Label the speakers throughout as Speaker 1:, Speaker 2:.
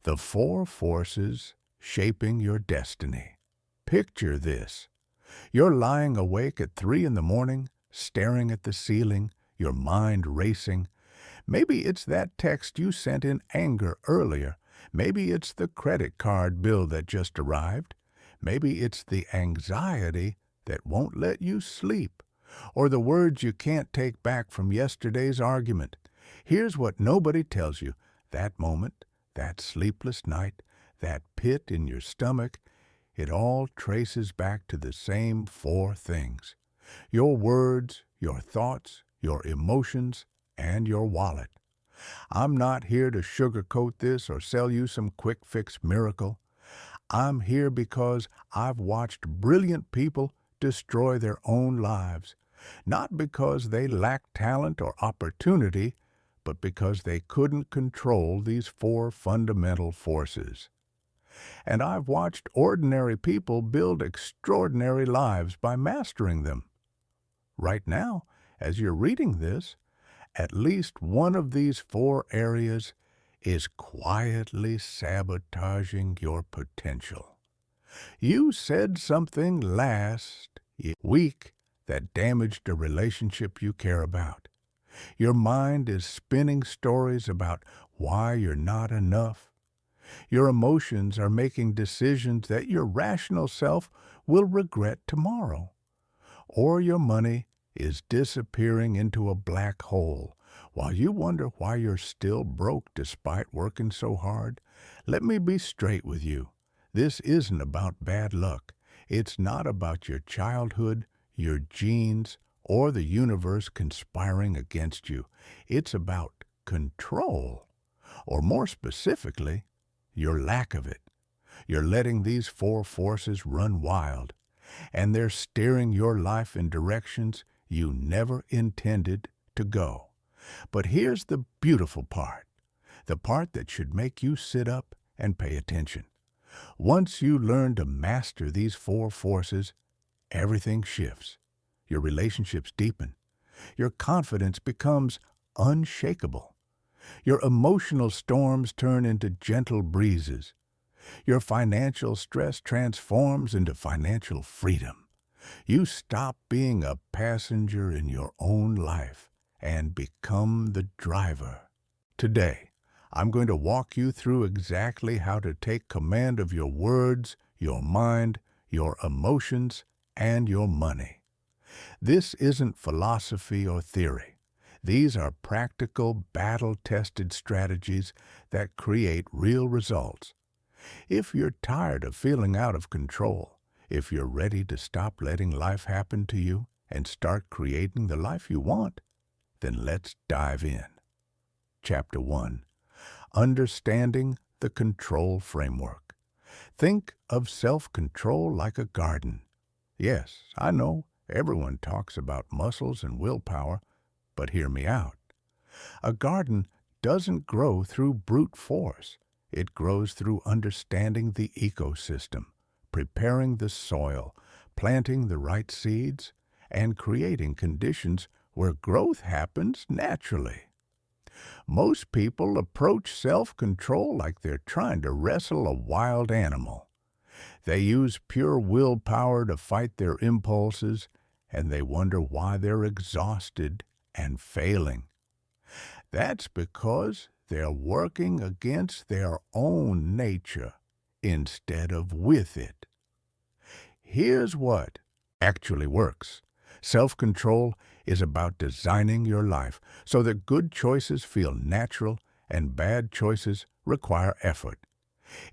Speaker 1: The four forces shaping your destiny. Picture this. You're lying awake at 3 in the morning, staring at the ceiling, your mind racing. Maybe it's that text you sent in anger earlier. Maybe it's the credit card bill that just arrived. Maybe it's the anxiety that won't let you sleep, or the words you can't take back from yesterday's argument. Here's what nobody tells you. That moment, that sleepless night, that pit in your stomach, it all traces back to the same four things: your words, your thoughts, your emotions, and your wallet. I'm not here to sugarcoat this or sell you some quick-fix miracle. I'm here because I've watched brilliant people destroy their own lives, not because they lacked talent or opportunity, but because they couldn't control these four fundamental forces. And I've watched ordinary people build extraordinary lives by mastering them. Right now, as you're reading this, at least one of these four areas is quietly sabotaging your potential. You said something last week that damaged a relationship you care about. Your mind is spinning stories about why you're not enough. Your emotions are making decisions that your rational self will regret tomorrow. Or your money is disappearing into a black hole while you wonder why you're still broke despite working so hard. Let me be straight with you. This isn't about bad luck. It's not about your childhood, your genes, or the universe conspiring against you. It's about control, or more specifically, your lack of it. You're letting these four forces run wild, and they're steering your life in directions you never intended to go. But here's the beautiful part, the part that should make you sit up and pay attention. Once you learn to master these four forces, everything shifts. Your relationships deepen. Your confidence becomes unshakable. Your emotional storms turn into gentle breezes. Your financial stress transforms into financial freedom. You stop being a passenger in your own life and become the driver. Today, I'm going to walk you through exactly how to take command of your words, your mind, your emotions, and your money. This isn't philosophy or theory. These are practical, battle-tested strategies that create real results. If you're tired of feeling out of control, if you're ready to stop letting life happen to you and start creating the life you want, then let's dive in. Chapter 1. Understanding the Control Framework. Think of self-control like a garden. Yes, I know, everyone talks about muscles and willpower, but hear me out. A garden doesn't grow through brute force. It grows through understanding the ecosystem, preparing the soil, planting the right seeds, and creating conditions where growth happens naturally. Most people approach self-control like they're trying to wrestle a wild animal. They use pure willpower to fight their impulses, and they wonder why they're exhausted and failing. That's because they're working against their own nature instead of with it. Here's what actually works. Self-control is about designing your life so that good choices feel natural and bad choices require effort.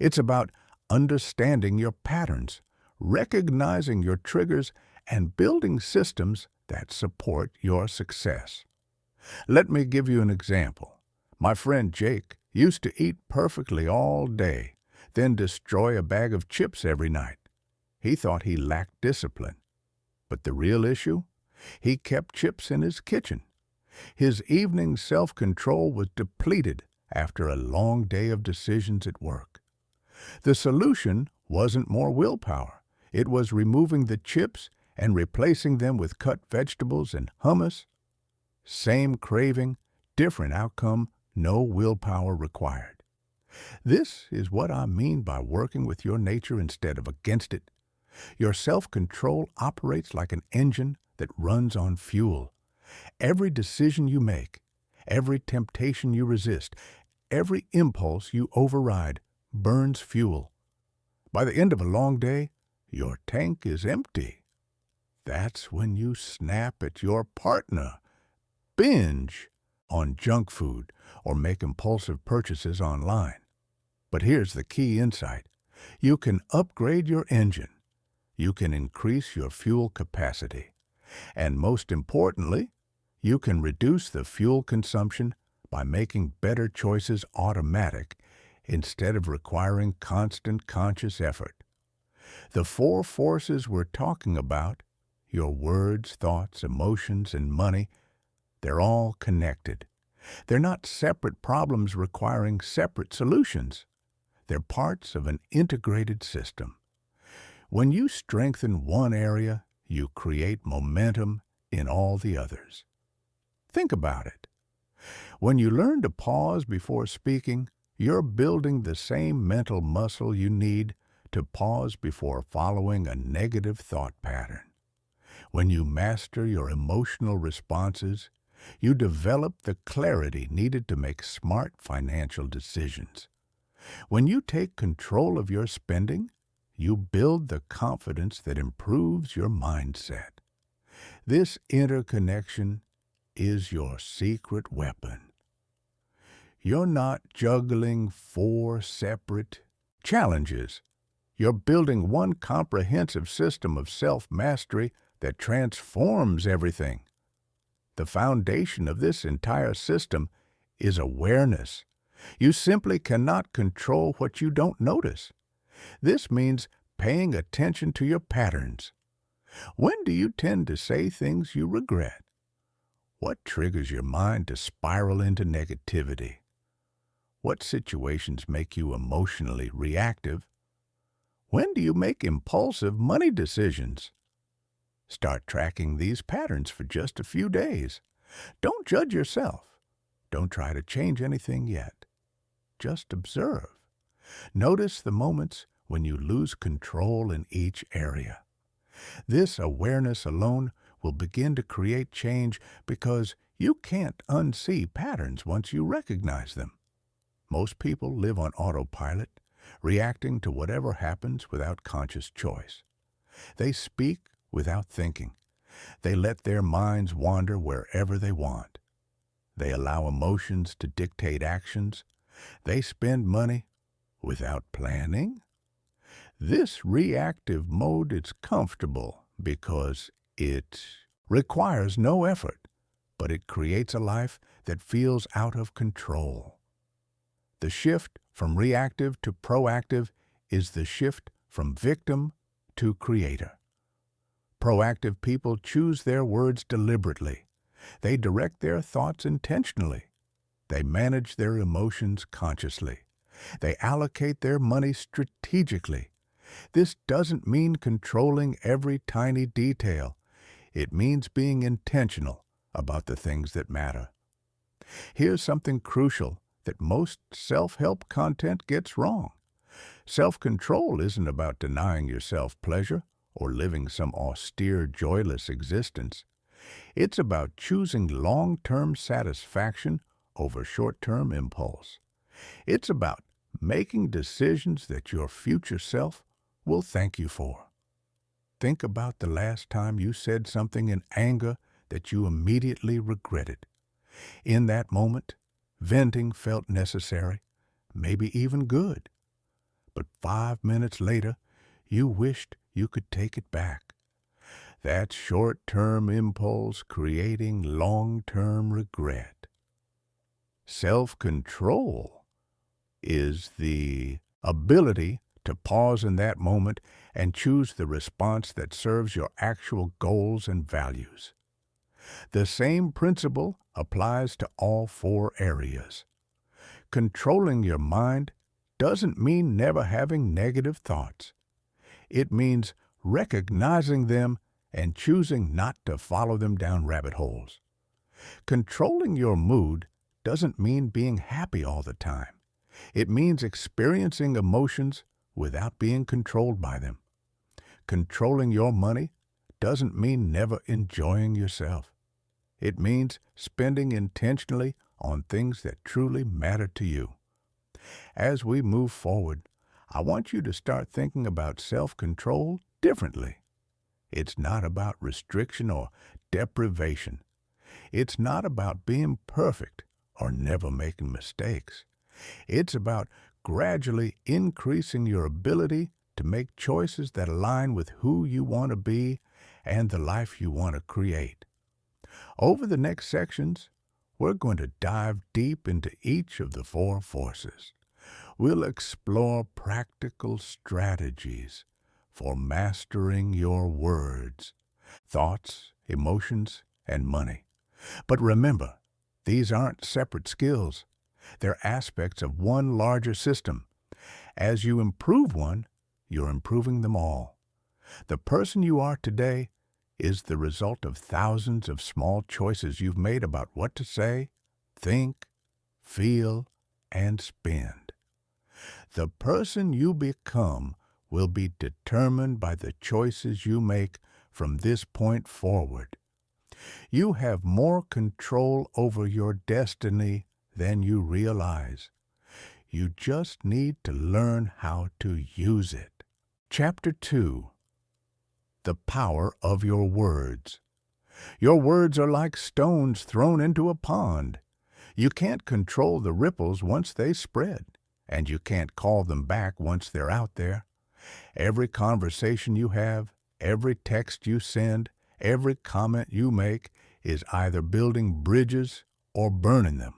Speaker 1: It's about understanding your patterns, recognizing your triggers, and building systems that support your success. Let me give you an example. My friend Jake used to eat perfectly all day, then destroy a bag of chips every night. He thought he lacked discipline. But the real issue? He kept chips in his kitchen. His evening self-control was depleted after a long day of decisions at work. The solution wasn't more willpower. It was removing the chips and replacing them with cut vegetables and hummus. Same craving, different outcome, no willpower required. This is what I mean by working with your nature instead of against it. Your self-control operates like an engine that runs on fuel. Every decision you make, every temptation you resist, every impulse you override burns fuel. By the end of a long day, your tank is empty. That's when you snap at your partner, binge on junk food, or make impulsive purchases online. But here's the key insight. You can upgrade your engine. You can increase your fuel capacity. And most importantly, you can reduce the fuel consumption by making better choices automatic instead of requiring constant conscious effort. The four forces we're talking about, your words, thoughts, emotions, and money, they're all connected. They're not separate problems requiring separate solutions. They're parts of an integrated system. When you strengthen one area, you create momentum in all the others. Think about it. When you learn to pause before speaking, you're building the same mental muscle you need to pause before following a negative thought pattern. When you master your emotional responses, you develop the clarity needed to make smart financial decisions. When you take control of your spending, you build the confidence that improves your mindset. This interconnection is your secret weapon. You're not juggling four separate challenges. You're building one comprehensive system of self-mastery that transforms everything. The foundation of this entire system is awareness. You simply cannot control what you don't notice. This means paying attention to your patterns. When do you tend to say things you regret? What triggers your mind to spiral into negativity? What situations make you emotionally reactive? When do you make impulsive money decisions? Start tracking these patterns for just a few days. Don't judge yourself. Don't try to change anything yet. Just observe. Notice the moments when you lose control in each area. This awareness alone will begin to create change because you can't unsee patterns once you recognize them. Most people live on autopilot, reacting to whatever happens without conscious choice. They speak without thinking. They let their minds wander wherever they want. They allow emotions to dictate actions. They spend money without planning. This reactive mode is comfortable because it requires no effort, but it creates a life that feels out of control. The shift from reactive to proactive is the shift from victim to creator. Proactive people choose their words deliberately. They direct their thoughts intentionally. They manage their emotions consciously. They allocate their money strategically. This doesn't mean controlling every tiny detail. It means being intentional about the things that matter. Here's something crucial that most self-help content gets wrong. Self-control isn't about denying yourself pleasure or living some austere, joyless existence. It's about choosing long-term satisfaction over short-term impulse. It's about making decisions that your future self will thank you for. Think about the last time you said something in anger that you immediately regretted. In that moment, venting felt necessary, maybe even good. But 5 minutes later, you wished you could take it back. That's short-term impulse creating long-term regret. Self-control is the ability to pause in that moment and choose the response that serves your actual goals and values. The same principle applies to all four areas. Controlling your mind doesn't mean never having negative thoughts. It means recognizing them and choosing not to follow them down rabbit holes. Controlling your mood doesn't mean being happy all the time. It means experiencing emotions without being controlled by them. Controlling your money doesn't mean never enjoying yourself. It means spending intentionally on things that truly matter to you. As we move forward, I want you to start thinking about self-control differently. It's not about restriction or deprivation. It's not about being perfect or never making mistakes. It's about gradually increasing your ability to make choices that align with who you want to be and the life you want to create. Over the next sections, we're going to dive deep into each of the four forces. We'll explore practical strategies for mastering your words, thoughts, emotions, and money. But remember, these aren't separate skills. They're aspects of one larger system. As you improve one, you're improving them all. The person you are today is the result of thousands of small choices you've made about what to say, think, feel, and spend. The person you become will be determined by the choices you make from this point forward. You have more control over your destiny than you realize. You just need to learn how to use it. Chapter 2. The Power of Your Words. Your words are like stones thrown into a pond. You can't control the ripples once they spread, and you can't call them back once they're out there. Every conversation you have, every text you send, every comment you make is either building bridges or burning them.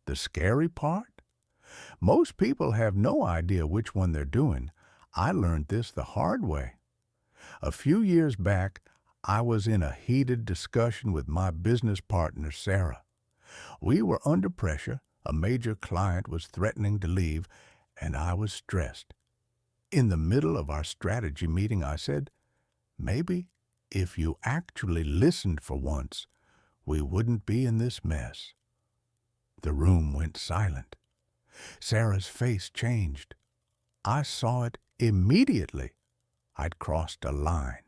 Speaker 1: The scary part? Most people have no idea which one they're doing. I learned this the hard way. A few years back, I was in a heated discussion with my business partner, Sarah. We were under pressure, a major client was threatening to leave, and I was stressed. In the middle of our strategy meeting, I said, maybe if you actually listened for once, we wouldn't be in this mess. The room went silent. Sarah's face changed. I saw it immediately. I'd crossed a line.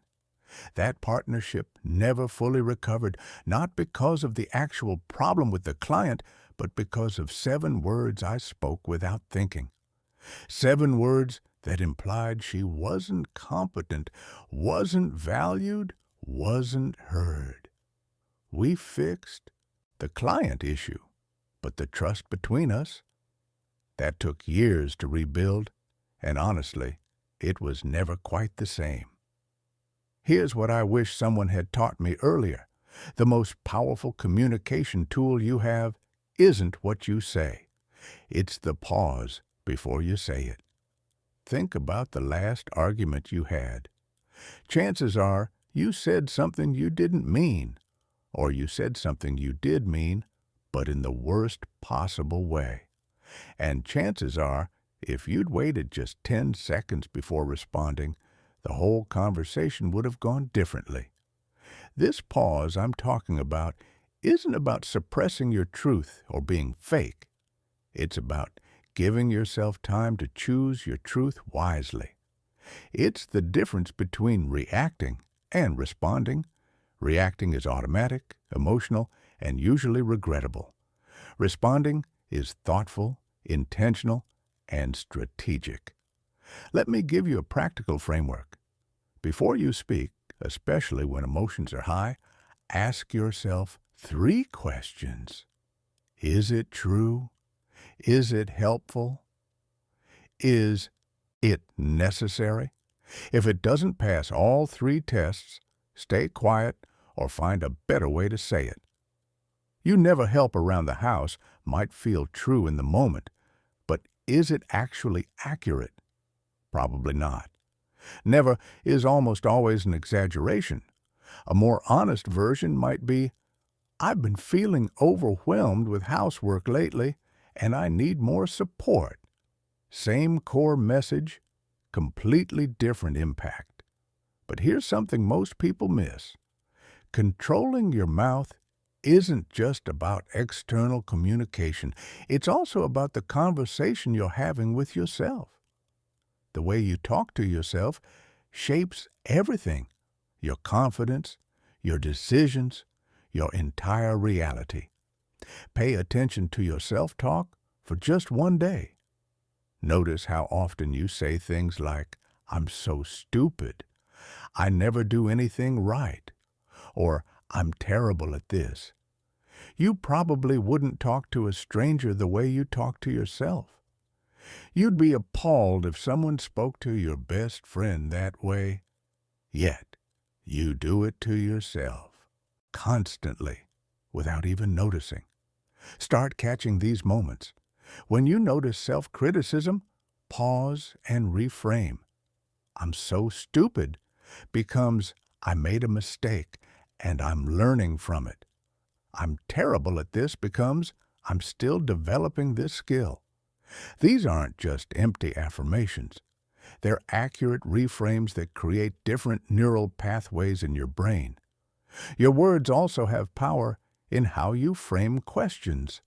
Speaker 1: That partnership never fully recovered, not because of the actual problem with the client, but because of 7 words I spoke without thinking. 7 words that implied she wasn't competent, wasn't valued, wasn't heard. We fixed the client issue, but the trust between us, that took years to rebuild, and honestly, it was never quite the same. Here's what I wish someone had taught me earlier. The most powerful communication tool you have isn't what you say. It's the pause before you say it. Think about the last argument you had. Chances are you said something you didn't mean, or you said something you did mean, but in the worst possible way. And chances are, if you'd waited just 10 seconds before responding, the whole conversation would have gone differently. This pause I'm talking about isn't about suppressing your truth or being fake. It's about giving yourself time to choose your truth wisely. It's the difference between reacting and responding. Reacting is automatic, emotional, and usually regrettable. Responding is thoughtful, intentional, and strategic. Let me give you a practical framework. Before you speak, especially when emotions are high, ask yourself 3 questions. Is it true? Is it helpful? Is it necessary? If it doesn't pass all 3 tests, stay quiet or find a better way to say it. You never help around the house might feel true in the moment, but is it actually accurate? Probably not. Never is almost always an exaggeration. A more honest version might be, I've been feeling overwhelmed with housework lately, and I need more support. Same core message, completely different impact. But here's something most people miss. Controlling your mouth isn't just about external communication. It's also about the conversation you're having with yourself. The way you talk to yourself shapes everything: your confidence, your decisions, your entire reality. Pay attention to your self-talk for just one day. Notice how often you say things like, "I'm so stupid," "I never do anything right," or "I'm terrible at this." You probably wouldn't talk to a stranger the way you talk to yourself. You'd be appalled if someone spoke to your best friend that way. Yet, you do it to yourself, constantly, without even noticing. Start catching these moments. When you notice self-criticism, pause and reframe. "I'm so stupid" becomes "I made a mistake and I'm learning from it." "I'm terrible at this" becomes "I'm still developing this skill." These aren't just empty affirmations. They're accurate reframes that create different neural pathways in your brain. Your words also have power in how you frame questions.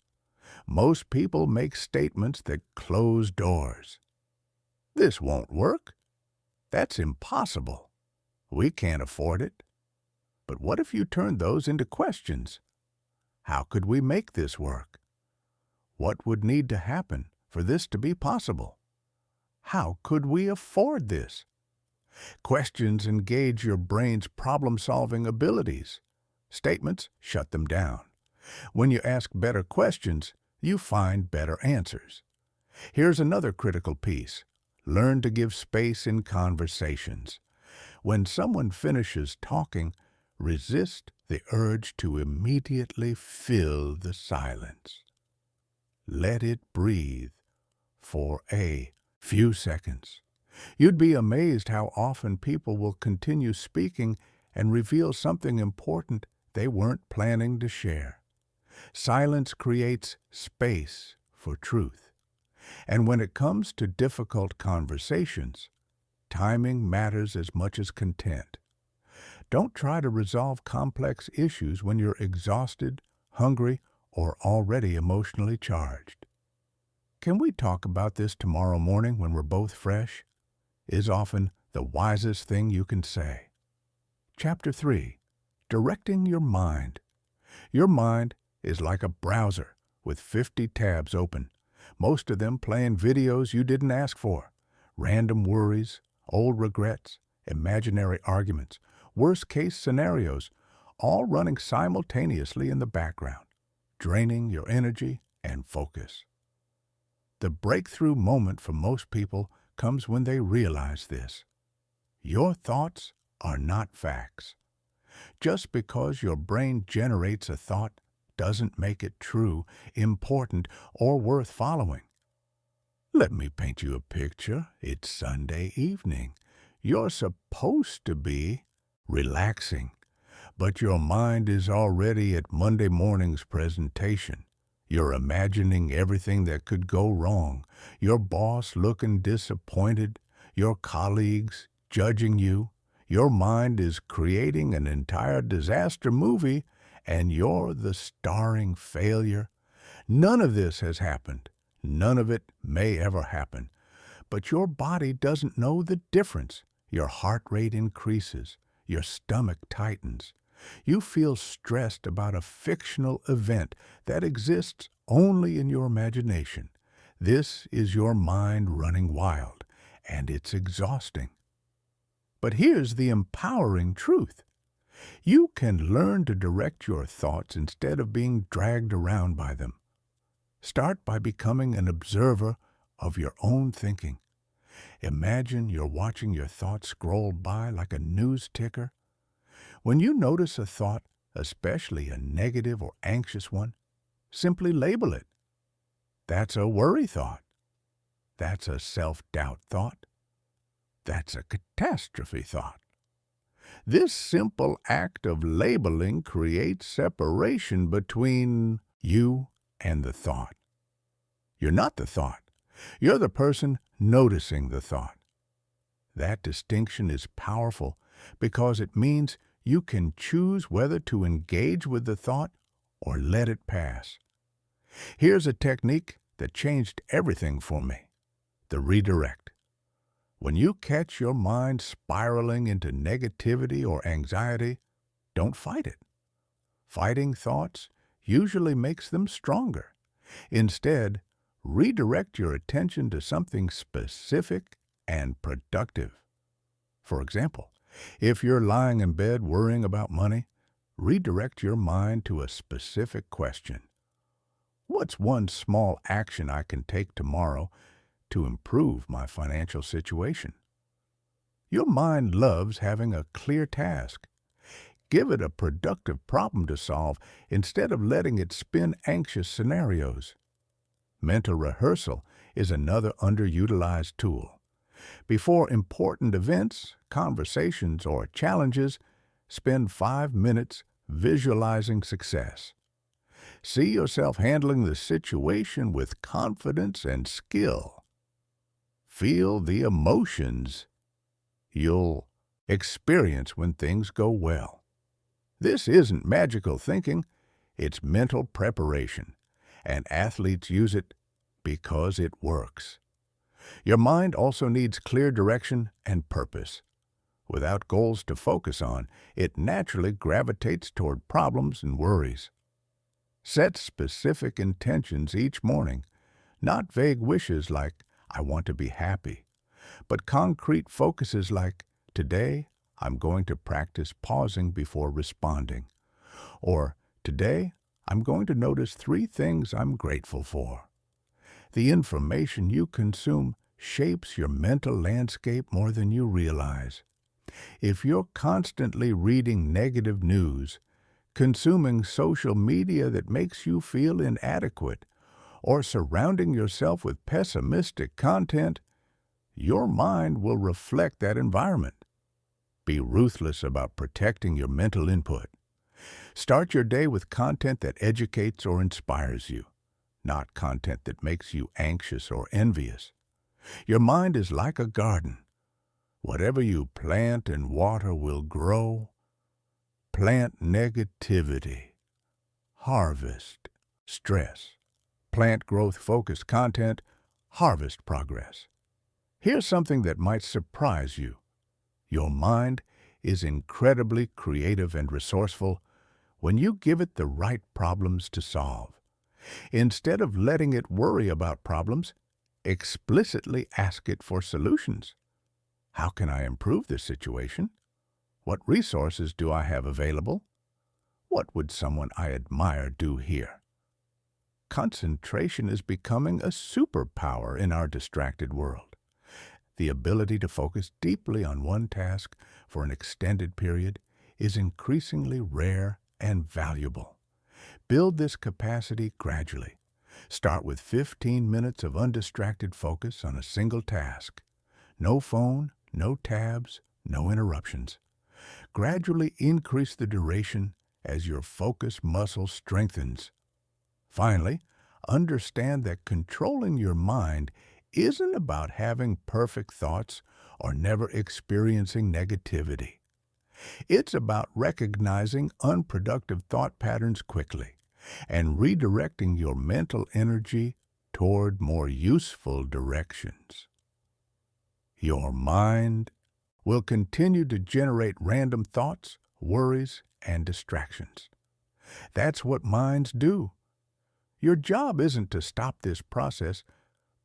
Speaker 1: Most people make statements that close doors. "This won't work." "That's impossible." "We can't afford it." But what if you turn those into questions? How could we make this work? What would need to happen for this to be possible? How could we afford this? Questions engage your brain's problem-solving abilities. Statements shut them down. When you ask better questions, you find better answers. Here's another critical piece. Learn to give space in conversations. When someone finishes talking, resist the urge to immediately fill the silence. Let it breathe for a few seconds. You'd be amazed how often people will continue speaking and reveal something important they weren't planning to share. Silence creates space for truth. And when it comes to difficult conversations, timing matters as much as content. Don't try to resolve complex issues when you're exhausted, hungry, or already emotionally charged. "Can we talk about this tomorrow morning when we're both fresh?" is often the wisest thing you can say. Chapter 3. Directing your mind. Your mind is like a browser with 50 tabs open, most of them playing videos you didn't ask for, random worries, old regrets, imaginary arguments, worst-case scenarios, all running simultaneously in the background, draining your energy and focus. The breakthrough moment for most people comes when they realize this. Your thoughts are not facts. Just because your brain generates a thought doesn't make it true, important, or worth following. Let me paint you a picture. It's Sunday evening. You're supposed to be relaxing, but your mind is already at Monday morning's presentation. You're imagining everything that could go wrong, your boss looking disappointed, your colleagues judging you. Your mind is creating an entire disaster movie, and you're the starring failure. None of this has happened. None of it may ever happen. But your body doesn't know the difference. Your heart rate increases. Your stomach tightens. You feel stressed about a fictional event that exists only in your imagination. This is your mind running wild, and it's exhausting. But here's the empowering truth. You can learn to direct your thoughts instead of being dragged around by them. Start by becoming an observer of your own thinking. Imagine you're watching your thoughts scroll by like a news ticker. When you notice a thought, especially a negative or anxious one, simply label it. That's a worry thought. That's a self-doubt thought. That's a catastrophe thought. This simple act of labeling creates separation between you and the thought. You're not the thought. You're the person noticing the thought. That distinction is powerful because it means you can choose whether to engage with the thought or let it pass. Here's a technique that changed everything for me: the redirect. When you catch your mind spiraling into negativity or anxiety, don't fight it. Fighting thoughts usually makes them stronger. Instead, redirect your attention to something specific and productive. For example, if you're lying in bed worrying about money, redirect your mind to a specific question. What's one small action I can take tomorrow to improve my financial situation? Your mind loves having a clear task. Give it a productive problem to solve instead of letting it spin anxious scenarios. Mental rehearsal is another underutilized tool. Before important events, conversations, or challenges, spend 5 minutes visualizing success. See yourself handling the situation with confidence and skill. Feel the emotions you'll experience when things go well. This isn't magical thinking, it's mental preparation, and athletes use it because it works. Your mind also needs clear direction and purpose. Without goals to focus on, it naturally gravitates toward problems and worries. Set specific intentions each morning, not vague wishes like, "I want to be happy," but concrete focuses like, "Today, I'm going to practice pausing before responding," or "Today, I'm going to notice 3 things I'm grateful for." The information you consume shapes your mental landscape more than you realize. If you're constantly reading negative news, consuming social media that makes you feel inadequate, or surrounding yourself with pessimistic content, your mind will reflect that environment. Be ruthless about protecting your mental input. Start your day with content that educates or inspires you, not content that makes you anxious or envious. Your mind is like a garden. Whatever you plant and water will grow. Plant negativity. Harvest stress. Plant growth-focused content. Harvest progress. Here's something that might surprise you. Your mind is incredibly creative and resourceful when you give it the right problems to solve. Instead of letting it worry about problems, explicitly ask it for solutions. How can I improve this situation? What resources do I have available? What would someone I admire do here? Concentration is becoming a superpower in our distracted world. The ability to focus deeply on one task for an extended period is increasingly rare and valuable. Build this capacity gradually. Start with 15 minutes of undistracted focus on a single task. No phone, no tabs, no interruptions. Gradually increase the duration as your focus muscle strengthens. Finally, understand that controlling your mind isn't about having perfect thoughts or never experiencing negativity. It's about recognizing unproductive thought patterns quickly and redirecting your mental energy toward more useful directions. Your mind will continue to generate random thoughts, worries, and distractions. That's what minds do. Your job isn't to stop this process,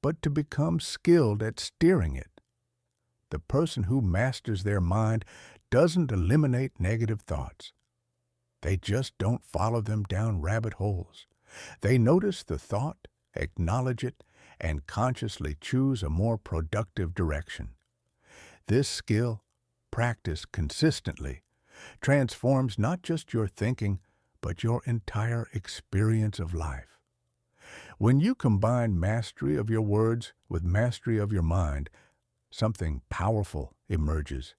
Speaker 1: but to become skilled at steering it. The person who masters their mind doesn't eliminate negative thoughts. They just don't follow them down rabbit holes. They notice the thought, acknowledge it, and consciously choose a more productive direction. This skill, practiced consistently, transforms not just your thinking, but your entire experience of life. When you combine mastery of your words with mastery of your mind, something powerful emerges.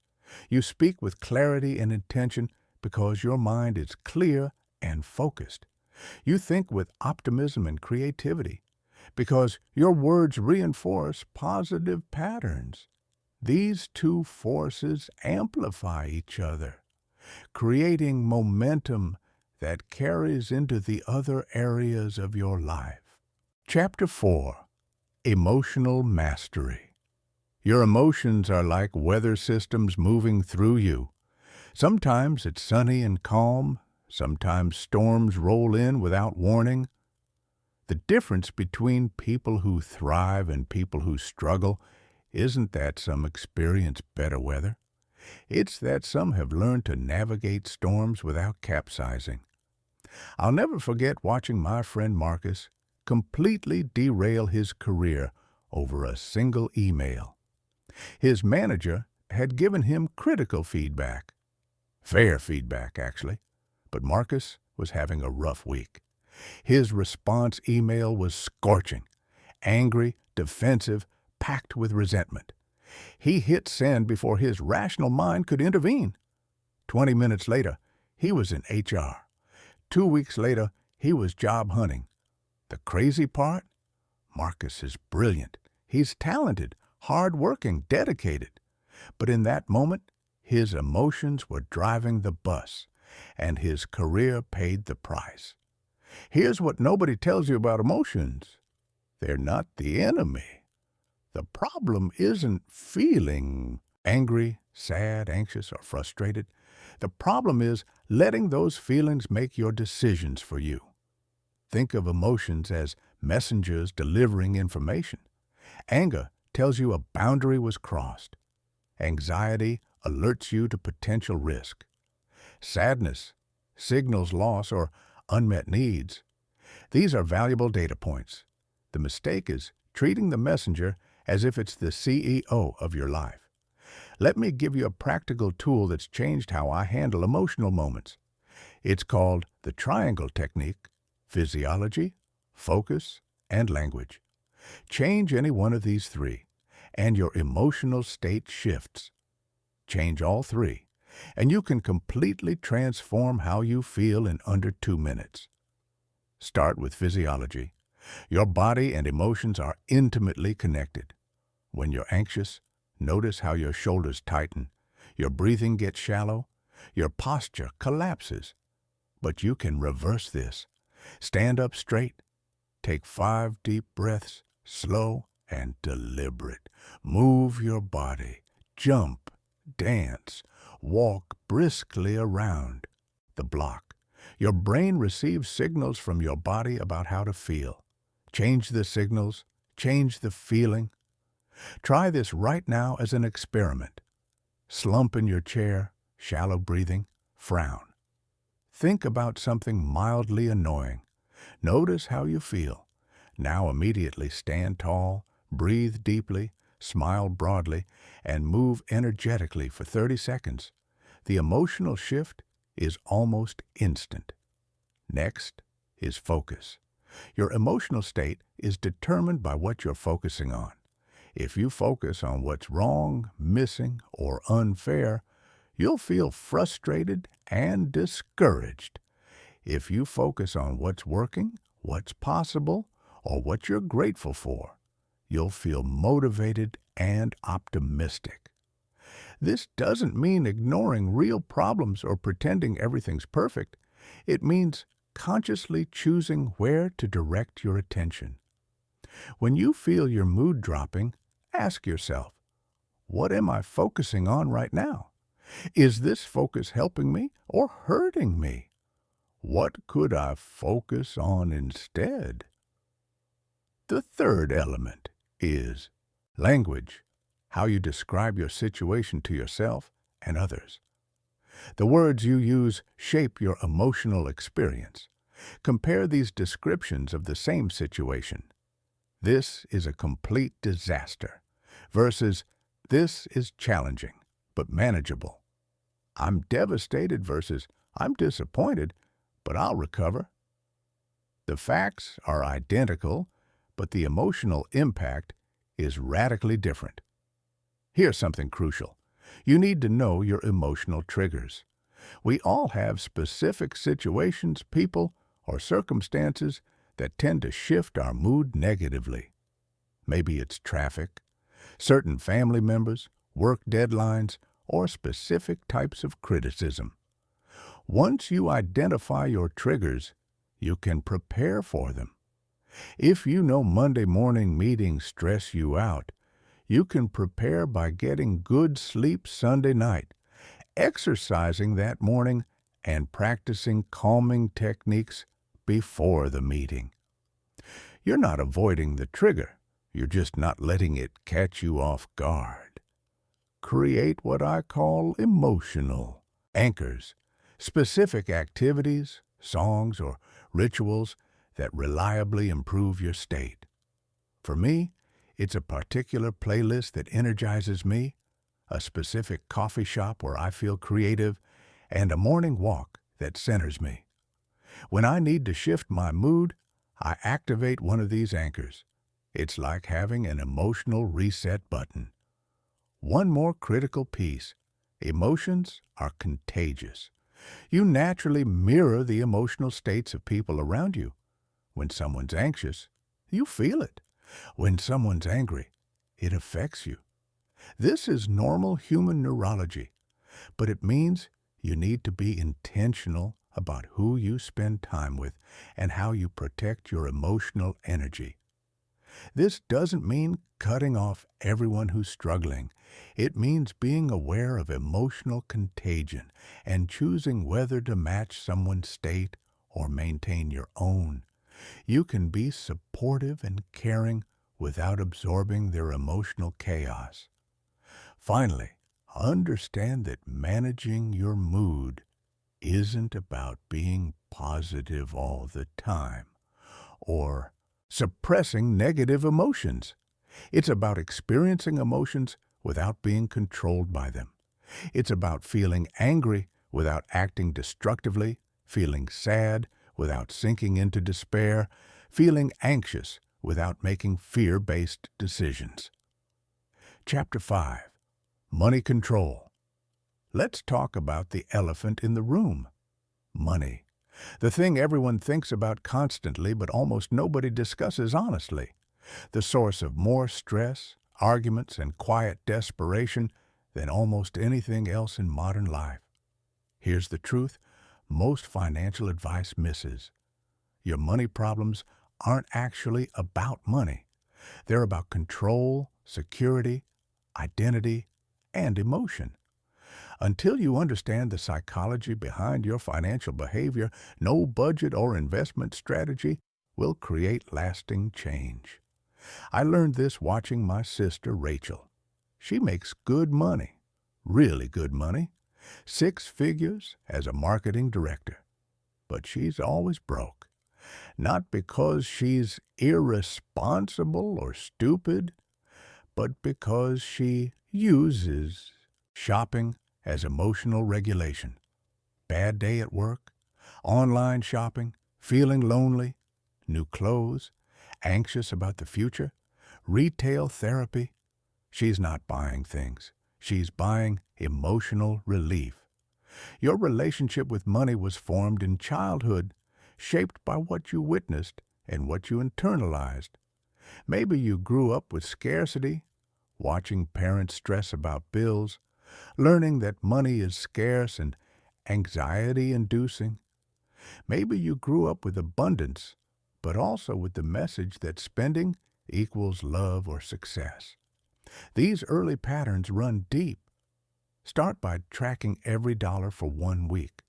Speaker 1: You speak with clarity and intention because your mind is clear and focused. You think with optimism and creativity because your words reinforce positive patterns. These two forces amplify each other, creating momentum that carries into the other areas of your life. Chapter 4. Emotional Mastery. Your emotions are like weather systems moving through you. Sometimes it's sunny and calm. Sometimes storms roll in without warning. The difference between people who thrive and people who struggle isn't that some experience better weather. It's that some have learned to navigate storms without capsizing. I'll never forget watching my friend Marcus completely derail his career over a single email. His manager had given him critical feedback. Fair feedback, actually. But Marcus was having a rough week. His response email was scorching, angry, defensive, packed with resentment. He hit send before his rational mind could intervene. 20 minutes later, he was in HR. 2 weeks later, he was job hunting. The crazy part? Marcus is brilliant. He's talented, hard-working, dedicated. But in that moment, his emotions were driving the bus, and his career paid the price. Here's what nobody tells you about emotions. They're not the enemy. The problem isn't feeling angry, sad, anxious, or frustrated. The problem is letting those feelings make your decisions for you. Think of emotions as messengers delivering information. Anger tells you a boundary was crossed. Anxiety alerts you to potential risk. Sadness signals loss or unmet needs. These are valuable data points. The mistake is treating the messenger as if it's the CEO of your life. Let me give you a practical tool that's changed how I handle emotional moments. It's called the triangle technique: physiology, focus, and language. Change any one of these three, and your emotional state shifts. Change all three, and you can completely transform how you feel in under 2 minutes. Start with physiology. Your body and emotions are intimately connected. When you're anxious, notice how your shoulders tighten, your breathing gets shallow, your posture collapses. But you can reverse this. Stand up straight. Take 5 deep breaths, slow and deliberate. Move your body. Jump, dance, walk briskly around the block. Your brain receives signals from your body about how to feel. Change the signals, change the feeling. Try this right now as an experiment. Slump in your chair, shallow breathing, frown. Think about something mildly annoying. Notice how you feel. Now immediately stand tall, breathe deeply, smile broadly, and move energetically for 30 seconds. The emotional shift is almost instant. Next is focus. Your emotional state is determined by what you're focusing on. If you focus on what's wrong, missing, or unfair, you'll feel frustrated and discouraged. If you focus on what's working, what's possible, or what you're grateful for, you'll feel motivated and optimistic. This doesn't mean ignoring real problems or pretending everything's perfect. It means consciously choosing where to direct your attention. When you feel your mood dropping, ask yourself, what am I focusing on right now? Is this focus helping me or hurting me? What could I focus on instead? The third element is language, how you describe your situation to yourself and others. The words you use shape your emotional experience. Compare these descriptions of the same situation. This is a complete disaster versus this is challenging but manageable. I'm devastated versus I'm disappointed, but I'll recover. The facts are identical, but the emotional impact is radically different. Here's something crucial. You need to know your emotional triggers. We all have specific situations, people, or circumstances that tend to shift our mood negatively. Maybe it's traffic, certain family members, work deadlines, or specific types of criticism. Once you identify your triggers, you can prepare for them. If you know Monday morning meetings stress you out, you can prepare by getting good sleep Sunday night, exercising that morning, and practicing calming techniques before the meeting. You're not avoiding the trigger. You're just not letting it catch you off guard. Create what I call emotional anchors, specific activities, songs, or rituals that reliably improve your state. For me, it's a particular playlist that energizes me, a specific coffee shop where I feel creative, and a morning walk that centers me. When I need to shift my mood, I activate one of these anchors. It's like having an emotional reset button. One more critical piece. Emotions are contagious. You naturally mirror the emotional states of people around you. When someone's anxious, you feel it. When someone's angry, it affects you. This is normal human neurology, but it means you need to be intentional about who you spend time with and how you protect your emotional energy. This doesn't mean cutting off everyone who's struggling. It means being aware of emotional contagion and choosing whether to match someone's state or maintain your own. You can be supportive and caring without absorbing their emotional chaos. Finally, understand that managing your mood isn't about being positive all the time or suppressing negative emotions. It's about experiencing emotions without being controlled by them. It's about feeling angry without acting destructively, feeling sad without sinking into despair, feeling anxious without making fear-based decisions. Chapter 5. Money Control. Let's talk about the elephant in the room. Money. The thing everyone thinks about constantly but almost nobody discusses honestly. The source of more stress, arguments, and quiet desperation than almost anything else in modern life. Here's the truth most financial advice misses. Your money problems aren't actually about money. They're about control, security, identity, and emotion. Until you understand the psychology behind your financial behavior, no budget or investment strategy will create lasting change. I learned this watching my sister Rachel. She makes good money, really good money, 6 figures as a marketing director. But she's always broke. Not because she's irresponsible or stupid, but because she uses shopping as emotional regulation. Bad day at work, online shopping, feeling lonely, new clothes, anxious about the future, retail therapy. She's not buying things. She's buying emotional relief. Your relationship with money was formed in childhood, shaped by what you witnessed and what you internalized. Maybe you grew up with scarcity, watching parents stress about bills, learning that money is scarce and anxiety-inducing. Maybe you grew up with abundance, but also with the message that spending equals love or success. These early patterns run deep. Start by tracking every dollar for 1 week.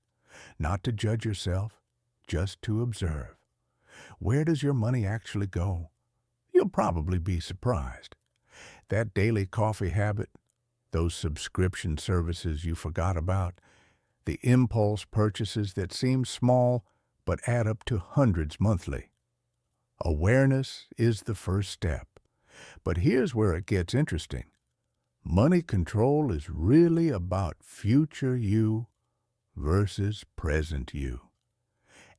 Speaker 1: Not to judge yourself, just to observe. Where does your money actually go? You'll probably be surprised. That daily coffee habit, those subscription services you forgot about, the impulse purchases that seem small but add up to hundreds monthly. Awareness is the first step. But here's where it gets interesting. Money control is really about future you versus present you.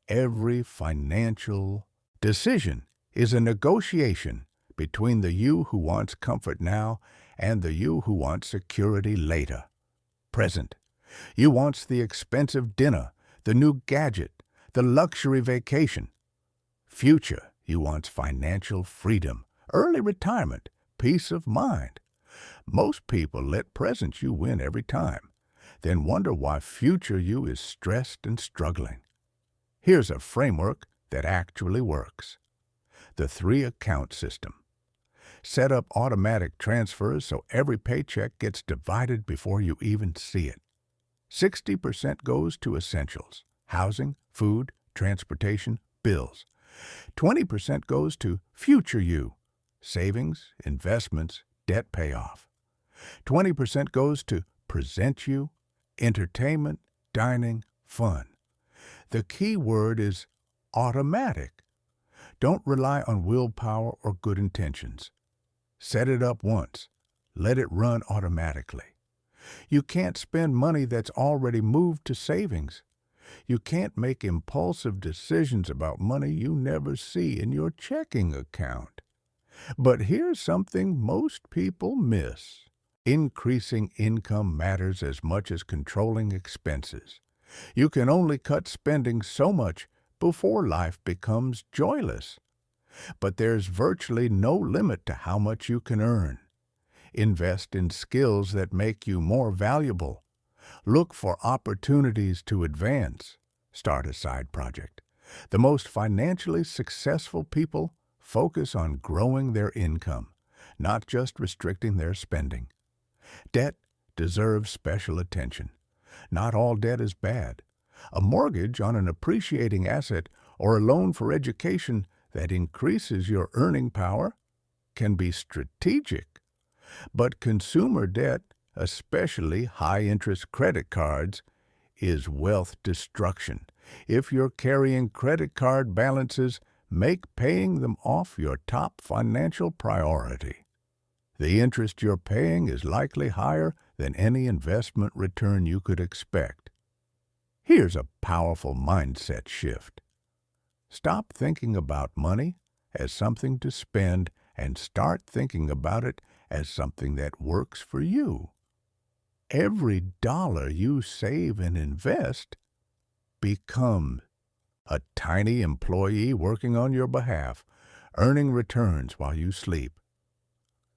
Speaker 1: Every financial decision is a negotiation between the you who wants comfort now and the you who wants security later. Present. You wants the expensive dinner, the new gadget, the luxury vacation. Future. You wants financial freedom, early retirement, peace of mind. Most people let present you win every time. then wonder why future you is stressed and struggling. Here's a framework that actually works. The 3-account system. Set up automatic transfers so every paycheck gets divided before you even see it. 60% goes to essentials: housing, food, transportation, bills. 20% goes to future you: savings, investments, debt payoff. 20% goes to present you: entertainment, dining, fun. The key word is automatic. Don't rely on willpower or good intentions. Set it up once. Let it run automatically. You can't spend money that's already moved to savings. You can't make impulsive decisions about money you never see in your checking account. But here's something most people miss. Increasing income matters as much as controlling expenses. You can only cut spending so much before life becomes joyless. But there's virtually no limit to how much you can earn. Invest in skills that make you more valuable. Look for opportunities to advance. Start a side project. The most financially successful people focus on growing their income, not just restricting their spending. Debt deserves special attention. Not all debt is bad. A mortgage on an appreciating asset or a loan for education that increases your earning power can be strategic. But consumer debt, especially high-interest credit cards, is wealth destruction. If you're carrying credit card balances, make paying them off your top financial priority. The interest you're paying is likely higher than any investment return you could expect. Here's a powerful mindset shift. Stop thinking about money as something to spend and start thinking about it as something that works for you. Every dollar you save and invest becomes a tiny employee working on your behalf, earning returns while you sleep.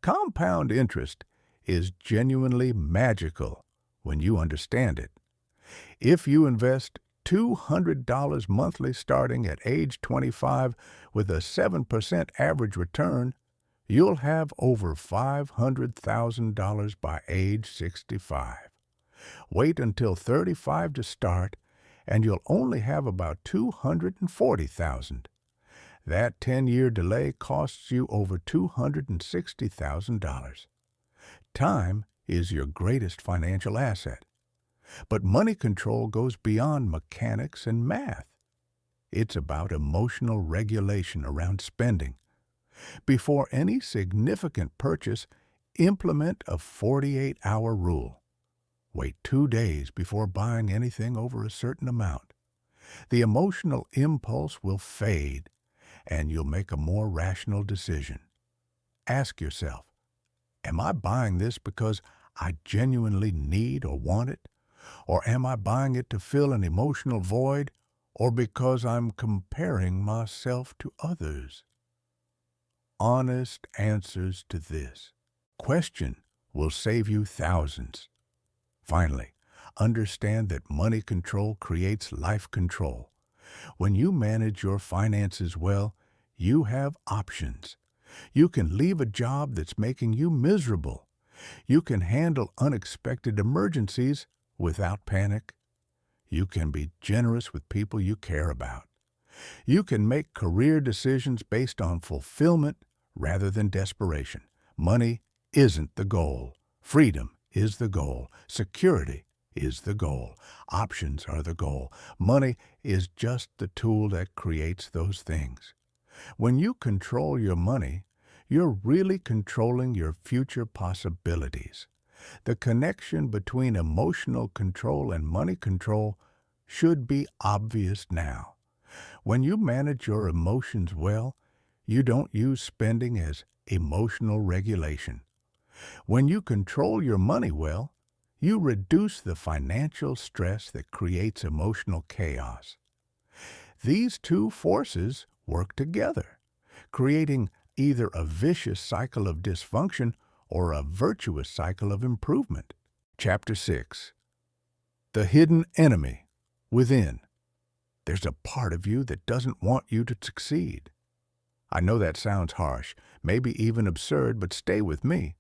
Speaker 1: Compound interest is genuinely magical when you understand it. If you invest $200 monthly starting at age 25 with a 7% average return, you'll have over $500,000 by age 65. Wait until 35 to start, and you'll only have about $240,000. That 10-year delay costs you over $260,000. Time is your greatest financial asset. But money control goes beyond mechanics and math. It's about emotional regulation around spending. Before any significant purchase, implement a 48-hour rule. Wait 2 days before buying anything over a certain amount. The emotional impulse will fade, and you'll make a more rational decision. Ask yourself, am I buying this because I genuinely need or want it? Or am I buying it to fill an emotional void, or because I'm comparing myself to others? Honest answers to this question will save you thousands. Finally, understand that money control creates life control. When you manage your finances well, you have options. You can leave a job that's making you miserable. You can handle unexpected emergencies without panic. You can be generous with people you care about. You can make career decisions based on fulfillment rather than desperation. Money isn't the goal. Freedom is the goal. Security is the goal. Options are the goal. Money is just the tool that creates those things. When you control your money, you're really controlling your future possibilities. The connection between emotional control and money control should be obvious now. When you manage your emotions well, you don't use spending as emotional regulation. When you control your money well, you reduce the financial stress that creates emotional chaos. These two forces work together, creating either a vicious cycle of dysfunction or a virtuous cycle of improvement. Chapter 6. The hidden enemy within. There's a part of you that doesn't want you to succeed. I know that sounds harsh, maybe even absurd, but stay with me.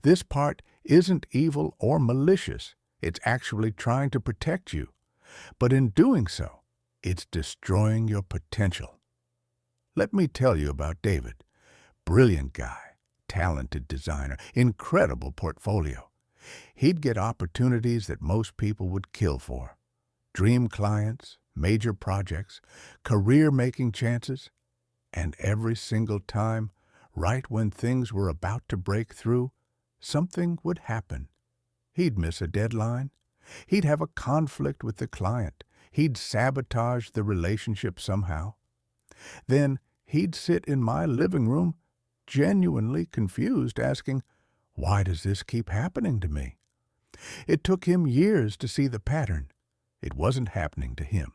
Speaker 1: This part isn't evil or malicious. It's actually trying to protect you. But in doing so, it's destroying your potential. Let me tell you about David. Brilliant guy, talented designer, incredible portfolio. He'd get opportunities that most people would kill for. Dream clients, major projects, career-making chances. And every single time, right when things were about to break through, something would happen. He'd miss a deadline. He'd have a conflict with the client. He'd sabotage the relationship somehow. Then he'd sit in my living room, genuinely confused, asking, "Why does this keep happening to me?" It took him years to see the pattern. It wasn't happening to him.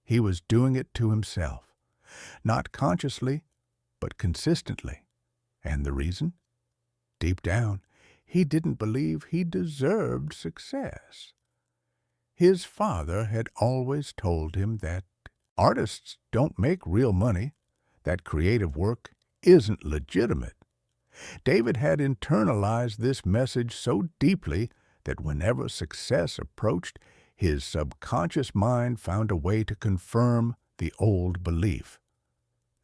Speaker 1: He was doing it to himself. Not consciously, but consistently. And the reason? Deep down, he didn't believe he deserved success. His father had always told him that artists don't make real money, that creative work isn't legitimate. David had internalized this message so deeply that whenever success approached, his subconscious mind found a way to confirm the old belief.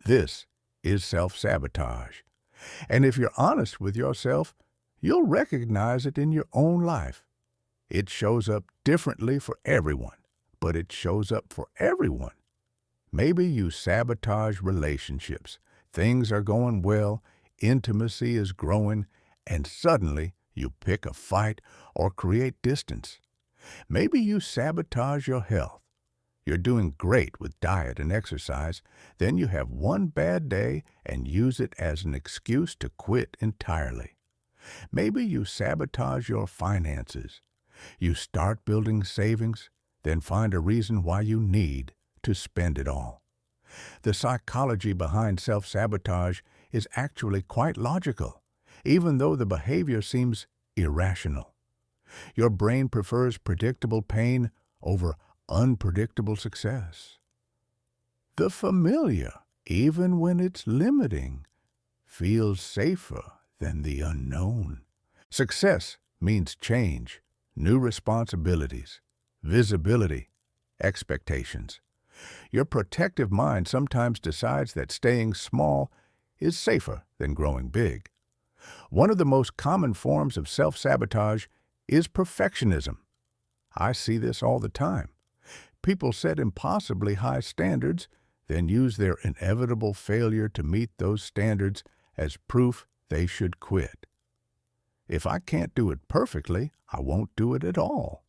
Speaker 1: This is self-sabotage. And if you're honest with yourself, you'll recognize it in your own life. It shows up differently for everyone, but it shows up for everyone. Maybe you sabotage relationships. Things are going well, intimacy is growing, and suddenly you pick a fight or create distance. Maybe you sabotage your health. You're doing great with diet and exercise, then you have one bad day and use it as an excuse to quit entirely. Maybe you sabotage your finances. You start building savings, then find a reason why you need to spend it all. The psychology behind self-sabotage is actually quite logical, even though the behavior seems irrational. Your brain prefers predictable pain over unpredictable success. The familiar, even when it's limiting, feels safer than the unknown. Success means change, new responsibilities, visibility, expectations. Your protective mind sometimes decides that staying small is safer than growing big. One of the most common forms of self-sabotage is perfectionism. I see this all the time. People set impossibly high standards, then use their inevitable failure to meet those standards as proof they should quit. If I can't do it perfectly, I won't do it at all.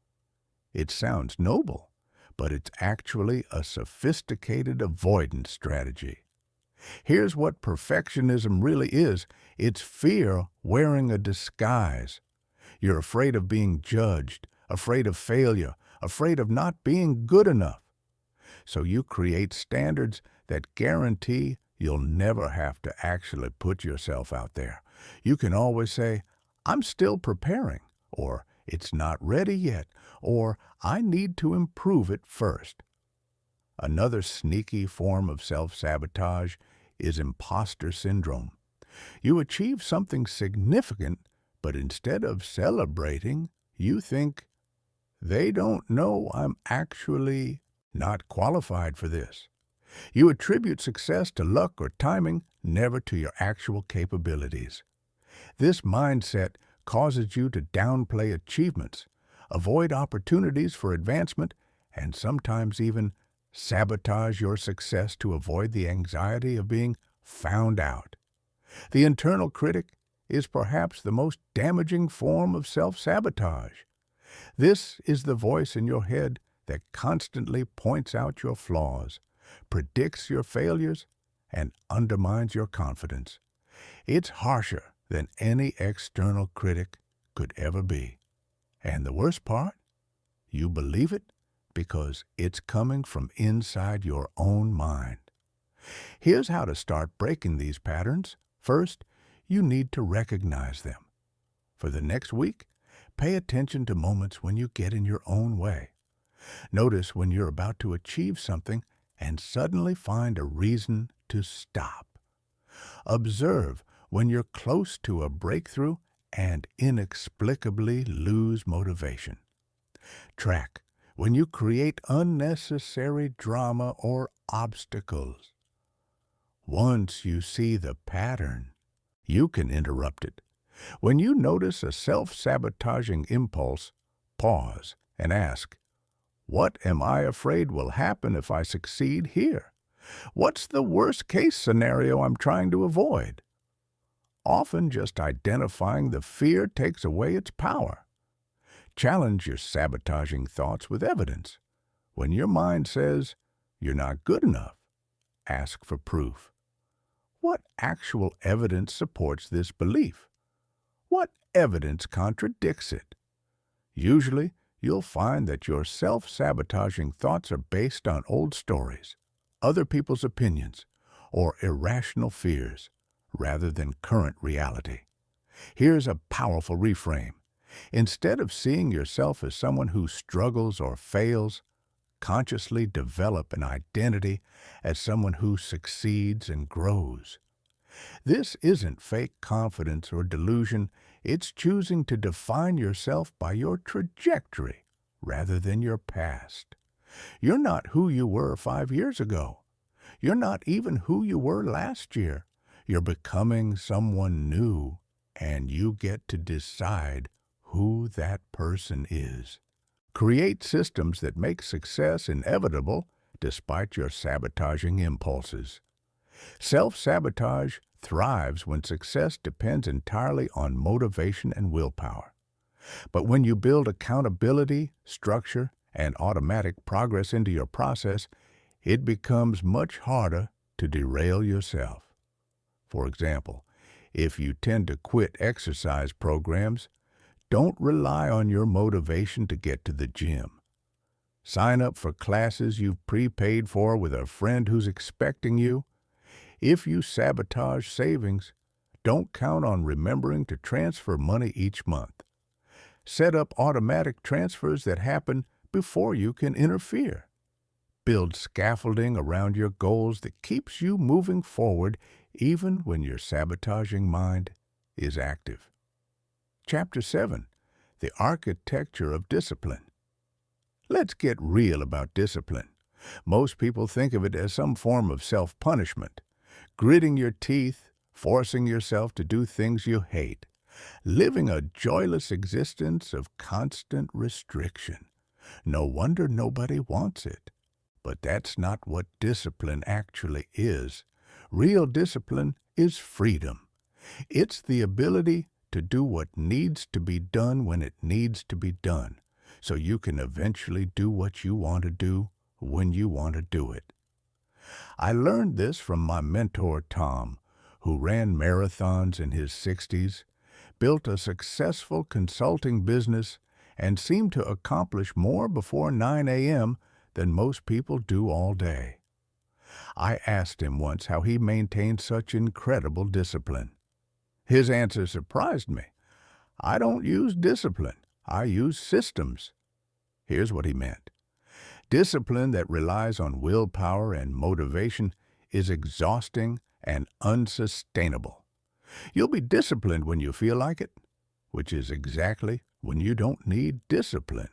Speaker 1: It sounds noble, but it's actually a sophisticated avoidance strategy. Here's what perfectionism really is. It's fear wearing a disguise. You're afraid of being judged, afraid of failure, afraid of not being good enough. So you create standards that guarantee you'll never have to actually put yourself out there. You can always say, "I'm still preparing," or "It's not ready yet," or "I need to improve it first." Another sneaky form of self-sabotage is imposter syndrome. You achieve something significant, but instead of celebrating, you think, "They don't know I'm actually not qualified for this." You attribute success to luck or timing, never to your actual capabilities. This mindset causes you to downplay achievements, avoid opportunities for advancement, and sometimes even sabotage your success to avoid the anxiety of being found out. The internal critic is perhaps the most damaging form of self-sabotage. This is the voice in your head that constantly points out your flaws, predicts your failures, and undermines your confidence. It's harsher than any external critic could ever be. And the worst part? You believe it because it's coming from inside your own mind. Here's how to start breaking these patterns. First, you need to recognize them. For the next week, pay attention to moments when you get in your own way. Notice when you're about to achieve something and suddenly find a reason to stop. Observe when you're close to a breakthrough and inexplicably lose motivation. Track when you create unnecessary drama or obstacles. Once you see the pattern, you can interrupt it. When you notice a self-sabotaging impulse, pause and ask, what am I afraid will happen if I succeed here? What's the worst-case scenario I'm trying to avoid? Often just identifying the fear takes away its power. Challenge your sabotaging thoughts with evidence. When your mind says you're not good enough, ask for proof. What actual evidence supports this belief? What evidence contradicts it? Usually, you'll find that your self-sabotaging thoughts are based on old stories, other people's opinions, or irrational fears, rather than current reality. Here's a powerful reframe. Instead of seeing yourself as someone who struggles or fails, consciously develop an identity as someone who succeeds and grows. This isn't fake confidence or delusion. It's choosing to define yourself by your trajectory rather than your past. You're not who you were 5 years ago. You're not even who you were last year. You're becoming someone new, and you get to decide who that person is. Create systems that make success inevitable despite your sabotaging impulses. Self-sabotage thrives when success depends entirely on motivation and willpower. But when you build accountability, structure, and automatic progress into your process, it becomes much harder to derail yourself. For example, if you tend to quit exercise programs, don't rely on your motivation to get to the gym. Sign up for classes you've prepaid for with a friend who's expecting you. If you sabotage savings, don't count on remembering to transfer money each month. Set up automatic transfers that happen before you can interfere. Build scaffolding around your goals that keeps you moving forward even when your sabotaging mind is active. Chapter 7. The Architecture of Discipline. Let's get real about discipline. Most people think of it as some form of self-punishment. Gritting your teeth, forcing yourself to do things you hate. Living a joyless existence of constant restriction. No wonder nobody wants it. But that's not what discipline actually is. Real discipline is freedom. It's the ability to do what needs to be done when it needs to be done, so you can eventually do what you want to do when you want to do it. I learned this from my mentor, Tom, who ran marathons in his 60s, built a successful consulting business, and seemed to accomplish more before 9 a.m. than most people do all day. I asked him once how he maintained such incredible discipline. His answer surprised me. I don't use discipline. I use systems. Here's what he meant. Discipline that relies on willpower and motivation is exhausting and unsustainable. You'll be disciplined when you feel like it, which is exactly when you don't need discipline.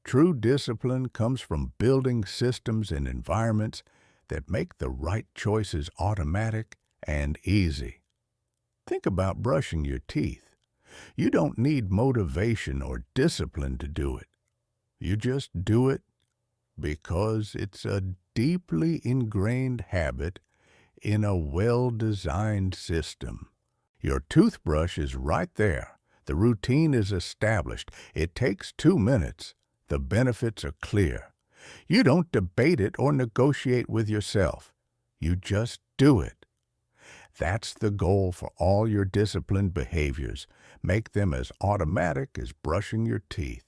Speaker 1: True discipline comes from building systems and environments that make the right choices automatic and easy. Think about brushing your teeth. You don't need motivation or discipline to do it. You just do it because it's a deeply ingrained habit in a well-designed system. Your toothbrush is right there. The routine is established. It takes 2 minutes. The benefits are clear. You don't debate it or negotiate with yourself. You just do it. That's the goal for all your disciplined behaviors. Make them as automatic as brushing your teeth.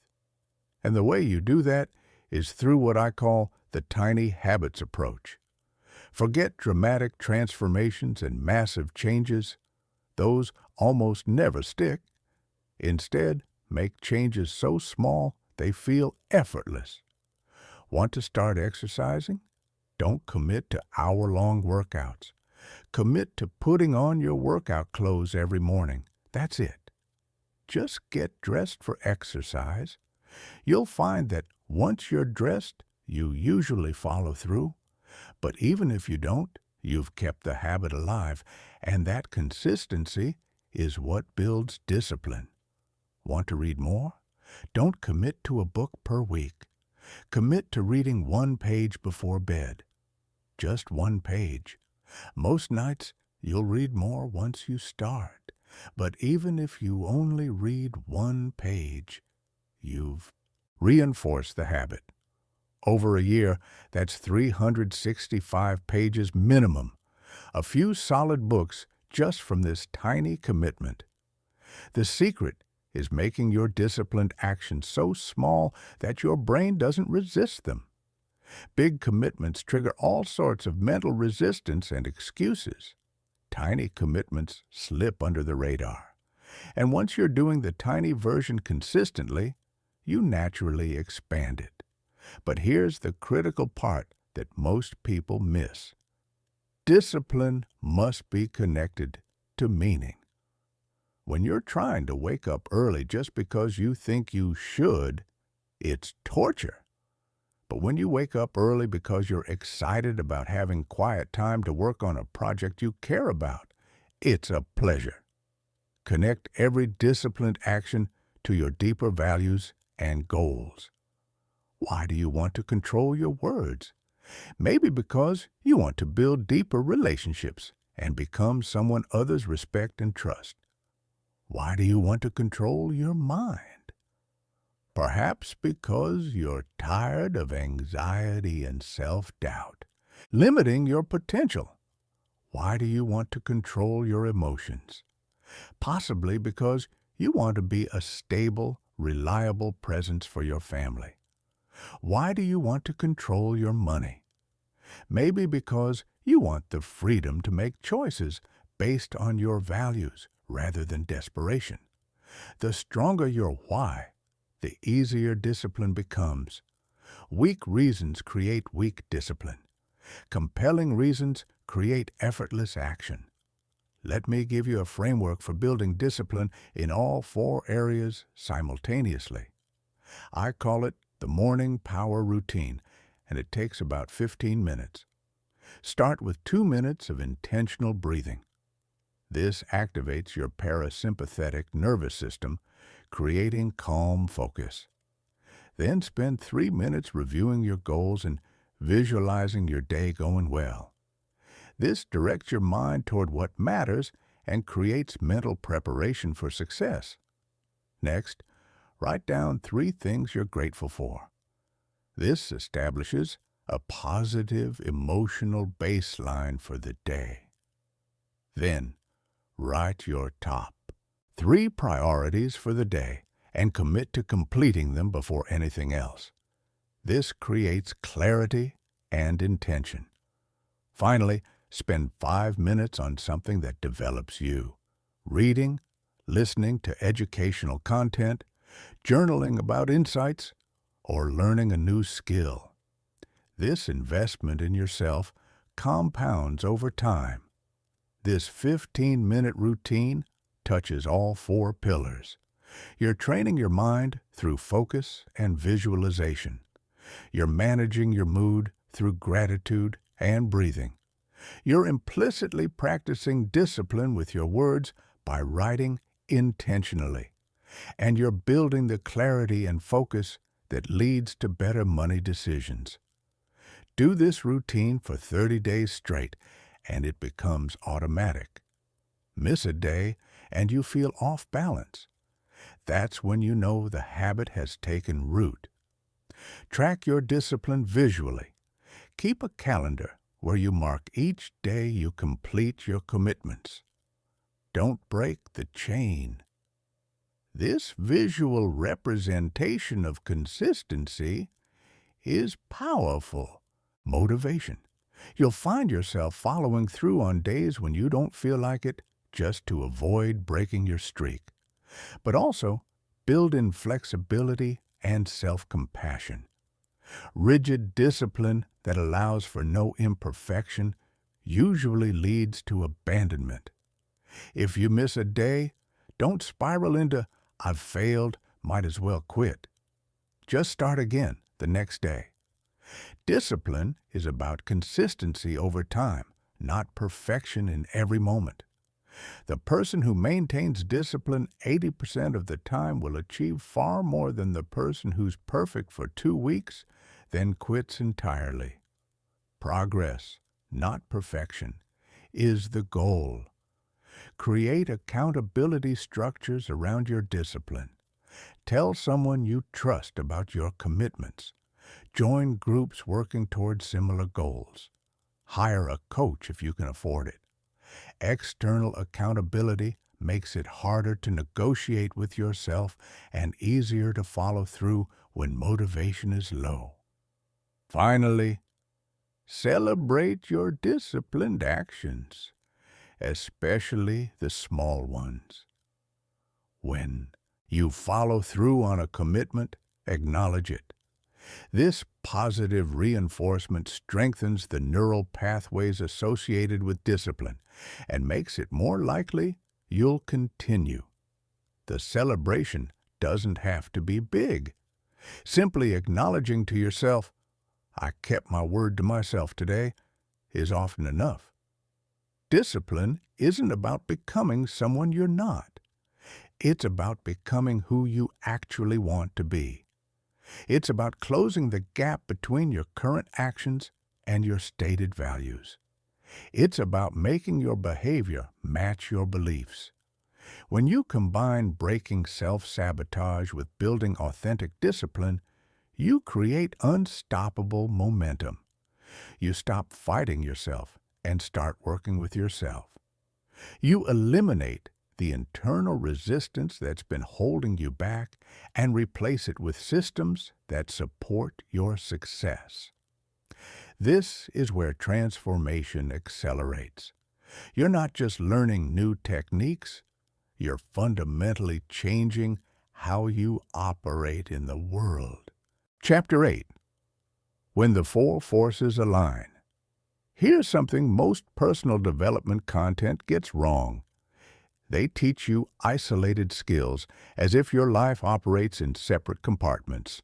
Speaker 1: And the way you do that is through what I call the tiny habits approach. Forget dramatic transformations and massive changes. Those almost never stick. Instead, make changes so small they feel effortless. Want to start exercising? Don't commit to hour-long workouts. Commit to putting on your workout clothes every morning. That's it. Just get dressed for exercise. You'll find that once you're dressed, you usually follow through. But even if you don't, you've kept the habit alive, and that consistency is what builds discipline. Want to read more? Don't commit to a book per week. Commit to reading 1 page before bed. Just 1 page. Most nights, you'll read more once you start. But even if you only read 1 page, you've reinforced the habit. Over a year, that's 365 pages minimum. A few solid books just from this tiny commitment. The secret is making your disciplined actions so small that your brain doesn't resist them. Big commitments trigger all sorts of mental resistance and excuses. Tiny commitments slip under the radar. And once you're doing the tiny version consistently, you naturally expand it. But here's the critical part that most people miss. Discipline must be connected to meaning. When you're trying to wake up early just because you think you should, it's torture. But when you wake up early because you're excited about having quiet time to work on a project you care about, it's a pleasure. Connect every disciplined action to your deeper values and goals. Why do you want to control your words? Maybe because you want to build deeper relationships and become someone others respect and trust. Why do you want to control your mind? Perhaps because you're tired of anxiety and self-doubt, limiting your potential. Why do you want to control your emotions? Possibly because you want to be a stable, reliable presence for your family. Why do you want to control your money? Maybe because you want the freedom to make choices based on your values rather than desperation. The stronger your why, the easier discipline becomes. Weak reasons create weak discipline. Compelling reasons create effortless action. Let me give you a framework for building discipline in all 4 areas simultaneously. I call it the morning power routine, and it takes about 15 minutes. Start with 2 minutes of intentional breathing. This activates your parasympathetic nervous system, creating calm focus. Then spend 3 minutes reviewing your goals and visualizing your day going well. This directs your mind toward what matters and creates mental preparation for success. Next, write down 3 things you're grateful for. This establishes a positive emotional baseline for the day. Then, write your top 3 priorities for the day and commit to completing them before anything else. This creates clarity and intention. Finally, spend 5 minutes on something that develops you. Reading, listening to educational content, journaling about insights, or learning a new skill. This investment in yourself compounds over time. This 15-minute routine touches all 4 pillars. You're training your mind through focus and visualization. You're managing your mood through gratitude and breathing. You're implicitly practicing discipline with your words by writing intentionally. And you're building the clarity and focus that leads to better money decisions. Do this routine for 30 days straight, and it becomes automatic. Miss a day, and you feel off balance. That's when you know the habit has taken root. Track your discipline visually. Keep a calendar where you mark each day you complete your commitments. Don't break the chain. This visual representation of consistency is powerful motivation. You'll find yourself following through on days when you don't feel like it, just to avoid breaking your streak. But also, build in flexibility and self-compassion. Rigid discipline that allows for no imperfection usually leads to abandonment. If you miss a day, don't spiral into, "I've failed, might as well quit." Just start again the next day. Discipline is about consistency over time, not perfection in every moment. The person who maintains discipline 80% of the time will achieve far more than the person who's perfect for 2 weeks, then quits entirely. Progress, not perfection, is the goal. Create accountability structures around your discipline. Tell someone you trust about your commitments. Join groups working toward similar goals. Hire a coach if you can afford it. External accountability makes it harder to negotiate with yourself and easier to follow through when motivation is low. Finally, celebrate your disciplined actions, especially the small ones. When you follow through on a commitment, acknowledge it. This positive reinforcement strengthens the neural pathways associated with discipline and makes it more likely you'll continue. The celebration doesn't have to be big. Simply acknowledging to yourself, "I kept my word to myself today," is often enough. Discipline isn't about becoming someone you're not. It's about becoming who you actually want to be. It's about closing the gap between your current actions and your stated values. It's about making your behavior match your beliefs. When you combine breaking self-sabotage with building authentic discipline, you create unstoppable momentum. You stop fighting yourself and start working with yourself. You eliminate the internal resistance that's been holding you back and replace it with systems that support your success. This is where transformation accelerates. You're not just learning new techniques, you're fundamentally changing how you operate in the world. Chapter 8. When the Four Forces Align. Here's something most personal development content gets wrong. They teach you isolated skills as if your life operates in separate compartments.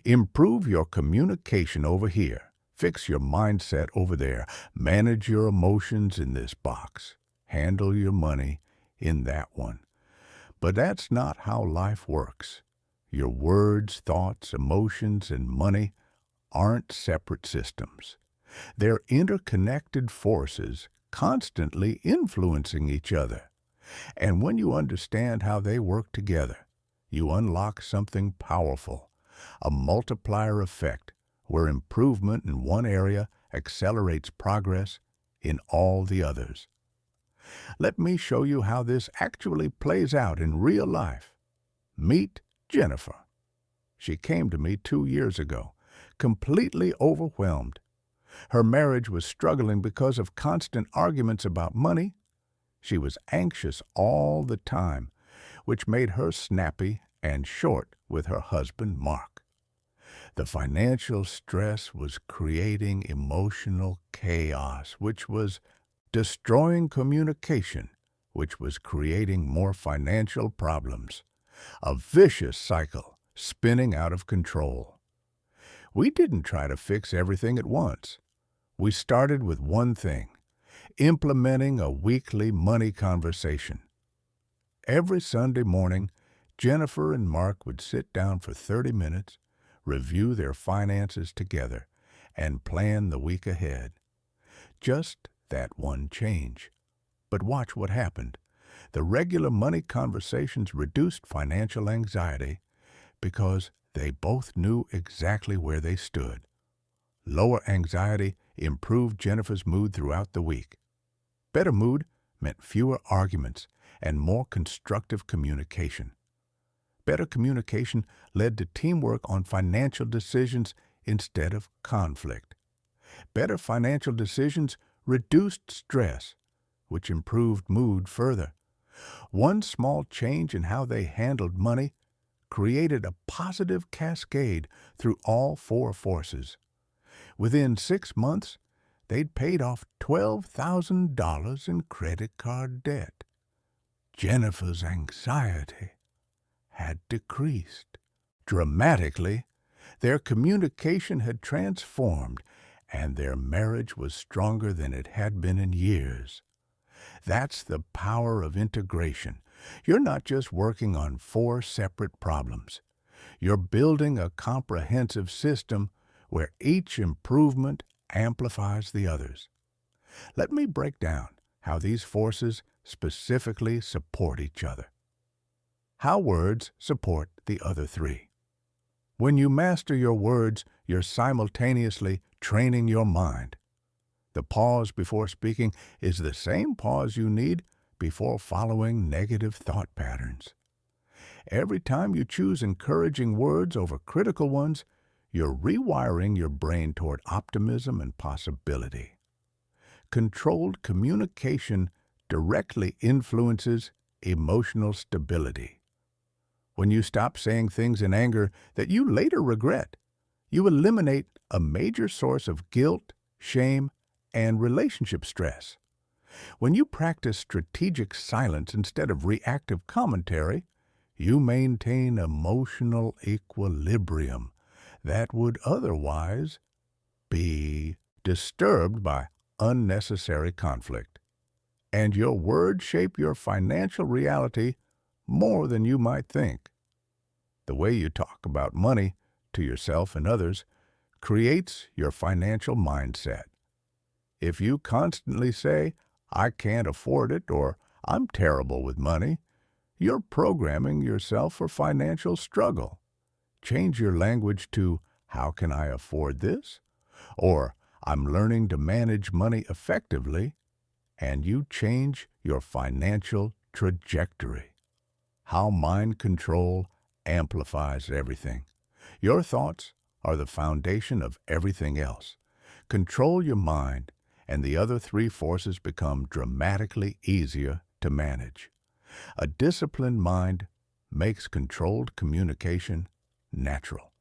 Speaker 1: Improve your communication over here. Fix your mindset over there. Manage your emotions in this box. Handle your money in that one. But that's not how life works. Your words, thoughts, emotions, and money aren't separate systems. They're interconnected forces constantly influencing each other. And when you understand how they work together, you unlock something powerful, a multiplier effect where improvement in one area accelerates progress in all the others. Let me show you how this actually plays out in real life. Meet Jennifer. She came to me 2 years ago, completely overwhelmed. Her marriage was struggling because of constant arguments about money. She was anxious all the time, which made her snappy and short with her husband, Mark. The financial stress was creating emotional chaos, which was destroying communication, which was creating more financial problems. A vicious cycle spinning out of control. We didn't try to fix everything at once. We started with one thing: implementing a weekly money conversation. Every Sunday morning, Jennifer and Mark would sit down for 30 minutes, review their finances together, and plan the week ahead. Just that one change. But watch what happened. The regular money conversations reduced financial anxiety because they both knew exactly where they stood. Lower anxiety improved Jennifer's mood throughout the week. Better mood meant fewer arguments and more constructive communication. Better communication led to teamwork on financial decisions instead of conflict. Better financial decisions reduced stress, which improved mood further. One small change in how they handled money created a positive cascade through all four forces. Within 6 months, they'd paid off $12,000 in credit card debt. Jennifer's anxiety had decreased dramatically. Their communication had transformed, and their marriage was stronger than it had been in years. That's the power of integration. You're not just working on 4 separate problems. You're building a comprehensive system where each improvement amplifies the others. Let me break down how these forces specifically support each other. How words support the other 3. When you master your words, you're simultaneously training your mind. The pause before speaking is the same pause you need before following negative thought patterns. Every time you choose encouraging words over critical ones, you're rewiring your brain toward optimism and possibility. Controlled communication directly influences emotional stability. When you stop saying things in anger that you later regret, you eliminate a major source of guilt, shame, and relationship stress. When you practice strategic silence instead of reactive commentary, you maintain emotional equilibrium that would otherwise be disturbed by unnecessary conflict. And your words shape your financial reality more than you might think. The way you talk about money to yourself and others creates your financial mindset. If you constantly say, "I can't afford it," or "I'm terrible with money," you're programming yourself for financial struggle. Change your language to, "How can I afford this?" or "I'm learning to manage money effectively," and you change your financial trajectory. How mind control amplifies everything. Your thoughts are the foundation of everything else. Control your mind, and the other 3 forces become dramatically easier to manage. A disciplined mind makes controlled communication natural.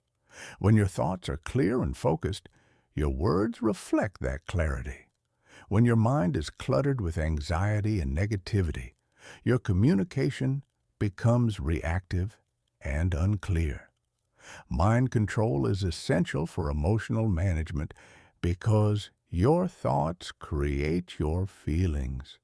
Speaker 1: When your thoughts are clear and focused, your words reflect that clarity. When your mind is cluttered with anxiety and negativity, your communication becomes reactive and unclear. Mind control is essential for emotional management because your thoughts create your feelings.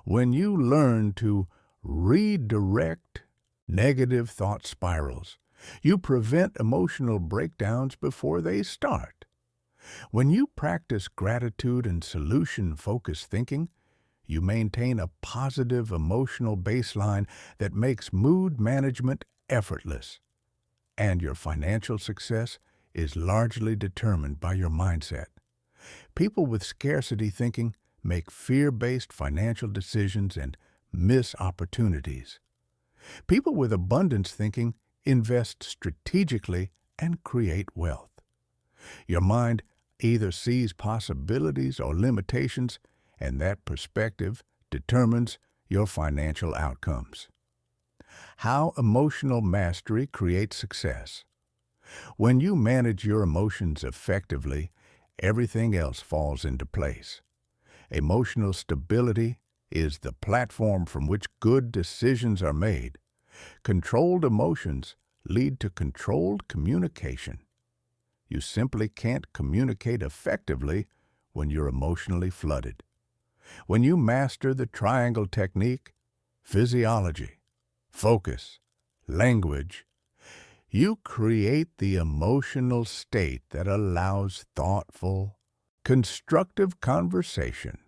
Speaker 1: When you learn to redirect negative thought spirals, you prevent emotional breakdowns before they start. When you practice gratitude and solution-focused thinking, you maintain a positive emotional baseline that makes mood management effortless. And your financial success is largely determined by your mindset. People with scarcity thinking make fear-based financial decisions and miss opportunities. People with abundance thinking invest strategically and create wealth. Your mind either sees possibilities or limitations, and that perspective determines your financial outcomes. How emotional mastery creates success. When you manage your emotions effectively, everything else falls into place. Emotional stability is the platform from which good decisions are made. Controlled emotions lead to controlled communication. You simply can't communicate effectively when you're emotionally flooded. When you master the triangle technique, physiology, focus, language, you create the emotional state that allows thoughtful, constructive conversation.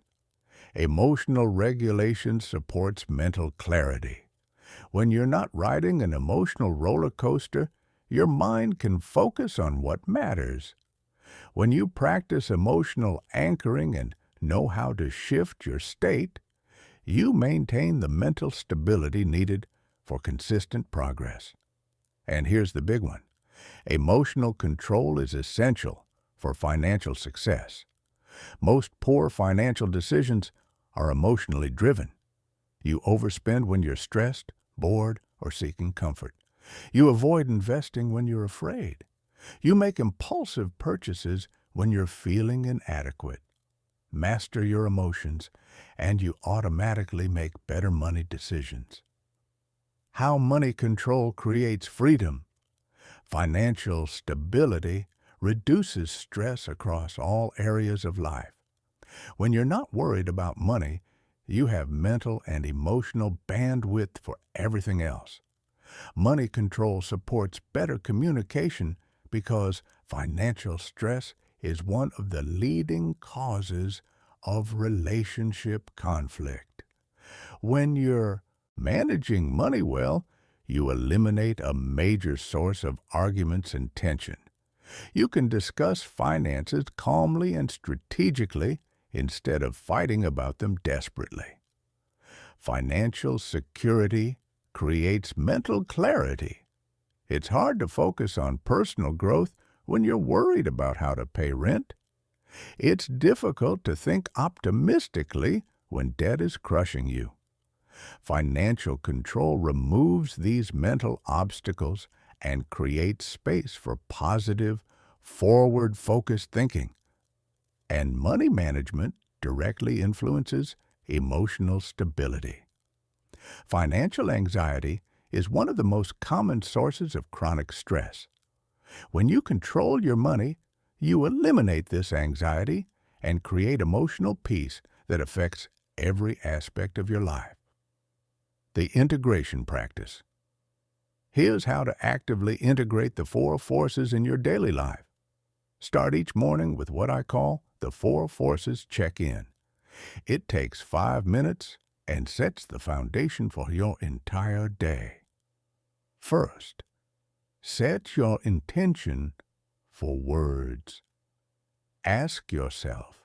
Speaker 1: Emotional regulation supports mental clarity. When you're not riding an emotional roller coaster, your mind can focus on what matters. When you practice emotional anchoring and know how to shift your state, you maintain the mental stability needed for consistent progress. And here's the big one. Emotional control is essential for financial success. Most poor financial decisions are emotionally driven. You overspend when you're stressed, bored, or seeking comfort. You avoid investing when you're afraid. You make impulsive purchases when you're feeling inadequate. Master your emotions, and you automatically make better money decisions. How money control creates freedom. Financial stability reduces stress across all areas of life. When you're not worried about money, you have mental and emotional bandwidth for everything else. Money control supports better communication because financial stress is one of the leading causes of relationship conflict. When you're managing money well, you eliminate a major source of arguments and tension. You can discuss finances calmly and strategically instead of fighting about them desperately. Financial security creates mental clarity. It's hard to focus on personal growth when you're worried about how to pay rent. It's difficult to think optimistically when debt is crushing you. Financial control removes these mental obstacles and creates space for positive, forward-focused thinking. And money management directly influences emotional stability. Financial anxiety is one of the most common sources of chronic stress. When you control your money, you eliminate this anxiety and create emotional peace that affects every aspect of your life. The integration practice. Here's how to actively integrate the four forces in your daily life. Start each morning with what I call the four forces check-in. It takes 5 minutes and sets the foundation for your entire day. First, set your intention for words. Ask yourself,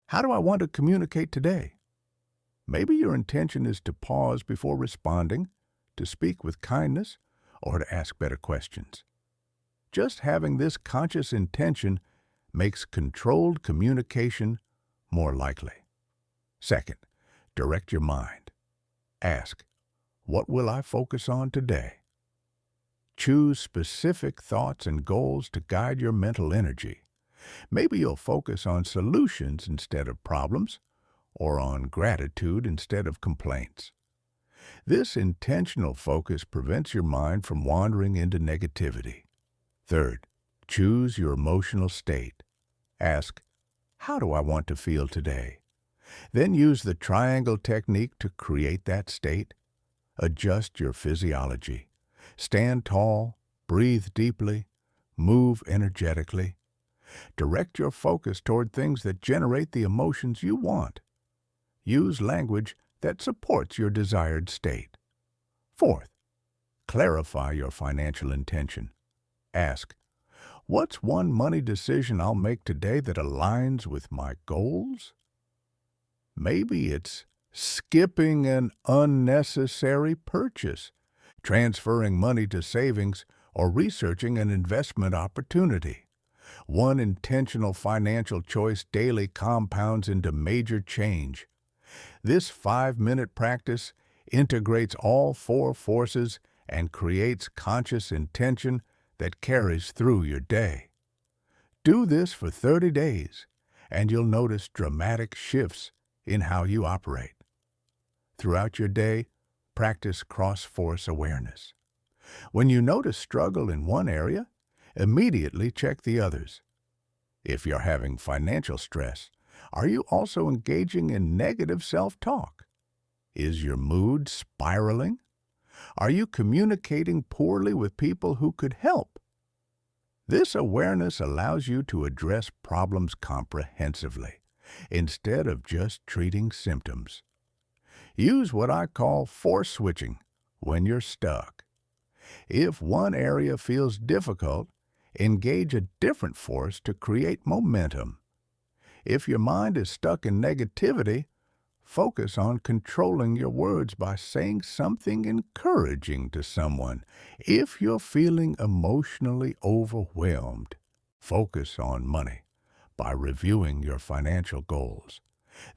Speaker 1: how do I want to communicate today? Maybe your intention is to pause before responding, to speak with kindness, or to ask better questions. Just having this conscious intention makes controlled communication more likely. Second, direct your mind. Ask, what will I focus on today? Choose specific thoughts and goals to guide your mental energy. Maybe you'll focus on solutions instead of problems, or on gratitude instead of complaints. This intentional focus prevents your mind from wandering into negativity. Third, choose your emotional state. Ask, how do I want to feel today? Then use the triangle technique to create that state. Adjust your physiology. Stand tall, breathe deeply, move energetically. Direct your focus toward things that generate the emotions you want. Use language that supports your desired state. Fourth, clarify your financial intention. Ask, what's one money decision I'll make today that aligns with my goals? Maybe it's skipping an unnecessary purchase, transferring money to savings, or researching an investment opportunity. One intentional financial choice daily compounds into major change. This 5-minute practice integrates all four forces and creates conscious intention that carries through your day. Do this for 30 days, and you'll notice dramatic shifts in how you operate. Throughout your day, practice cross-force awareness. When you notice struggle in one area, immediately check the others. If you're having financial stress, are you also engaging in negative self-talk? Is your mood spiraling? Are you communicating poorly with people who could help? This awareness allows you to address problems comprehensively, instead of just treating symptoms. Use what I call force switching when you're stuck. If one area feels difficult, engage a different force to create momentum. If your mind is stuck in negativity, focus on controlling your words by saying something encouraging to someone. If you're feeling emotionally overwhelmed, focus on money by reviewing your financial goals.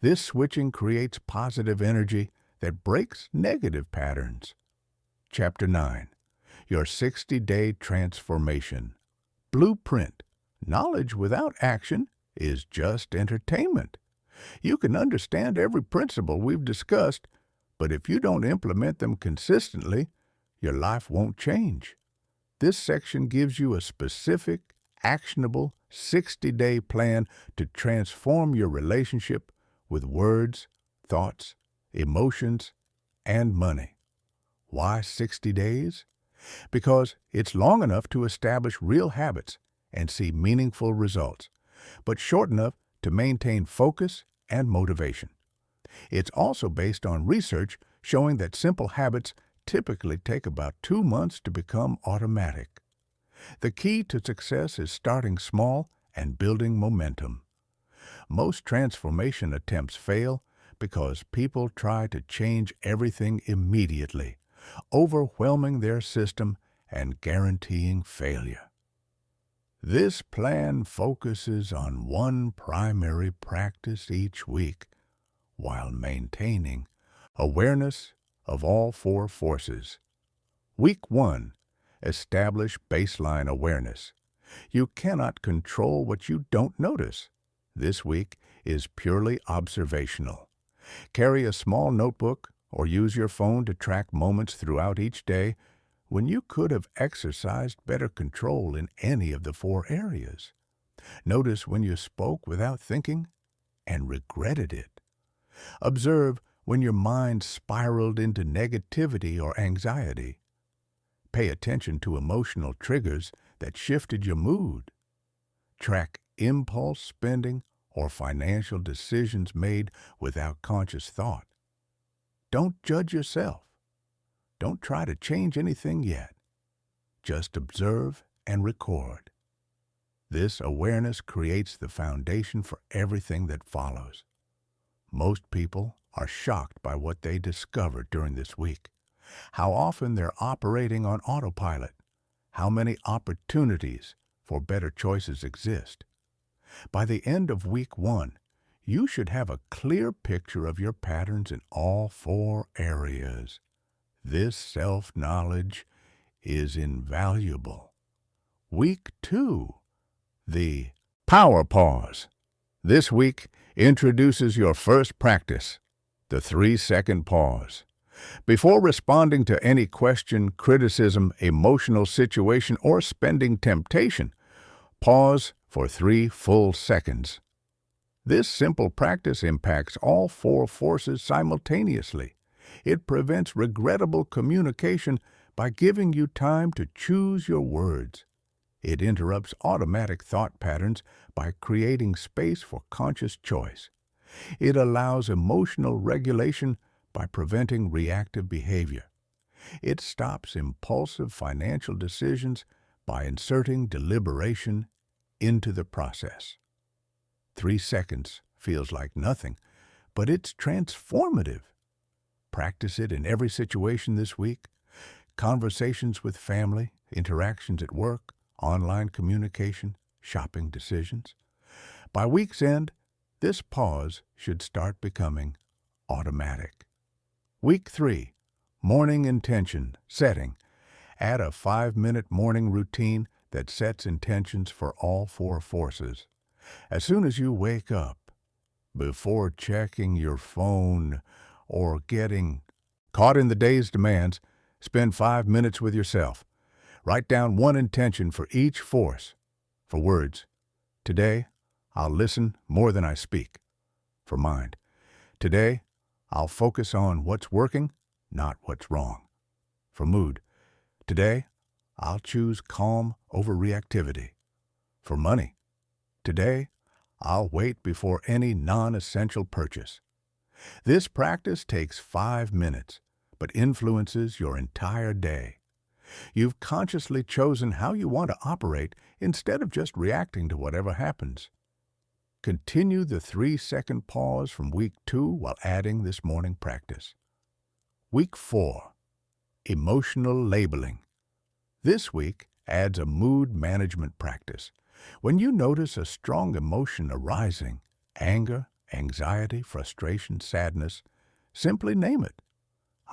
Speaker 1: This switching creates positive energy that breaks negative patterns. Chapter 9. your 60-day transformation. Blueprint. Knowledge without action is just entertainment. You can understand every principle we've discussed, but if you don't implement them consistently, your life won't change. This section gives you a specific, actionable 60-day plan to transform your relationship with words, thoughts, emotions, and money. Why 60 days? Because it's long enough to establish real habits and see meaningful results, but short enough to maintain focus and motivation. It's also based on research showing that simple habits typically take about 2 months to become automatic. The key to success is starting small and building momentum. Most transformation attempts fail because people try to change everything immediately, overwhelming their system and guaranteeing failure. This plan focuses on one primary practice each week while maintaining awareness of all 4 forces. Week 1. Establish baseline awareness. You cannot control what you don't notice. This week is purely observational. Carry a small notebook or use your phone to track moments throughout each day when you could have exercised better control in any of the 4 areas. Notice when you spoke without thinking and regretted it. Observe when your mind spiraled into negativity or anxiety. Pay attention to emotional triggers that shifted your mood. Track impulse spending or financial decisions made without conscious thought. Don't judge yourself. Don't try to change anything yet. Just observe and record. This awareness creates the foundation for everything that follows. Most people are shocked by what they discover during this week. How often they're operating on autopilot. How many opportunities for better choices exist. By the end of week 1, you should have a clear picture of your patterns in all 4 areas. This self-knowledge is invaluable. Week 2, the power pause. This week introduces your first practice, the 3-second pause. Before responding to any question, criticism, emotional situation, or spending temptation, pause for 3 full seconds. This simple practice impacts all 4 forces simultaneously. It prevents regrettable communication by giving you time to choose your words. It interrupts automatic thought patterns by creating space for conscious choice. It allows emotional regulation by preventing reactive behavior. It stops impulsive financial decisions by inserting deliberation into the process. 3 seconds feels like nothing, but it's transformative. Practice it in every situation this week. Conversations with family, interactions at work, online communication, shopping decisions. By week's end, this pause should start becoming automatic. Week 3, morning intention setting. Add a 5-minute morning routine that sets intentions for all 4 forces. As soon as you wake up, before checking your phone or getting caught in the day's demands, spend 5 minutes with yourself. Write down one intention for each force. For words, today, I'll listen more than I speak. For mind, today, I'll focus on what's working, not what's wrong. For mood, today, I'll choose calm over reactivity. For money, today, I'll wait before any non-essential purchase. This practice takes 5 minutes, but influences your entire day. You've consciously chosen how you want to operate instead of just reacting to whatever happens. Continue the 3-second pause from week 2 while adding this morning practice. Week 4, emotional labeling. This week adds a mood management practice. When you notice a strong emotion arising, anger, anxiety, frustration, sadness, simply name it.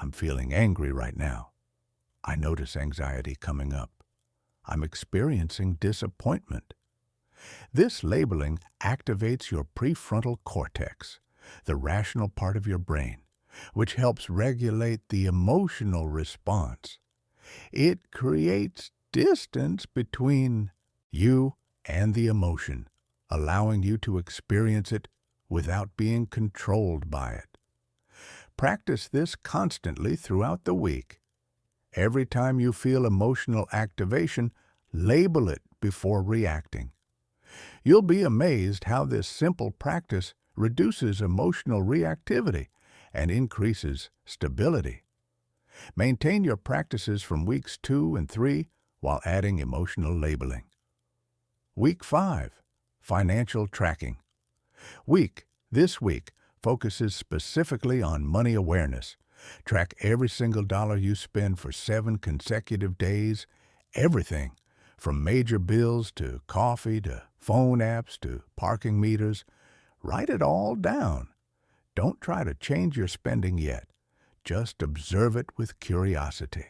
Speaker 1: I'm feeling angry right now. I notice anxiety coming up. I'm experiencing disappointment. This labeling activates your prefrontal cortex, the rational part of your brain, which helps regulate the emotional response. It creates distance between you and the emotion, allowing you to experience it without being controlled by it. Practice this constantly throughout the week. Every time you feel emotional activation, label it before reacting. You'll be amazed how this simple practice reduces emotional reactivity and increases stability. Maintain your practices from weeks 2 and 3 while adding emotional labeling. Week 5, financial tracking. This week focuses specifically on money awareness. Track every single dollar you spend for 7 consecutive days, everything from major bills to coffee to phone apps to parking meters. Write it all down. Don't try to change your spending yet. Just observe it with curiosity.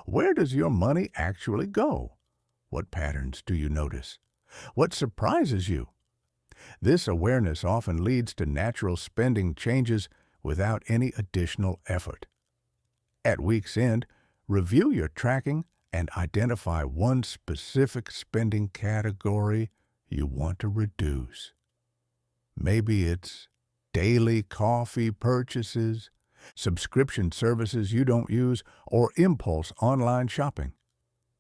Speaker 1: Where does your money actually go? What patterns do you notice? What surprises you? This awareness often leads to natural spending changes without any additional effort. At week's end, review your tracking and identify one specific spending category you want to reduce. Maybe it's daily coffee purchases, subscription services you don't use, or impulse online shopping.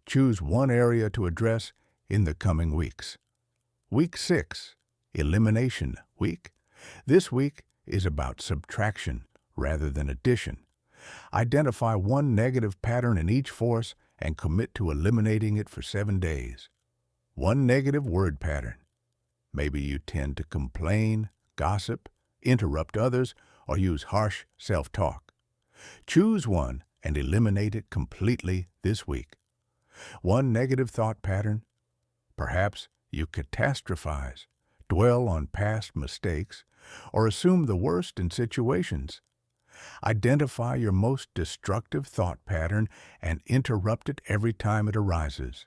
Speaker 1: Choose one area to address in the coming weeks. Week 6, Elimination Week. This week is about subtraction rather than addition. Identify one negative pattern in each force and commit to eliminating it for 7 days. One negative word pattern. Maybe you tend to complain, gossip, interrupt others, or use harsh self-talk. Choose one and eliminate it completely this week. One negative thought pattern. Perhaps you catastrophize, dwell on past mistakes, or assume the worst in situations. Identify your most destructive thought pattern and interrupt it every time it arises.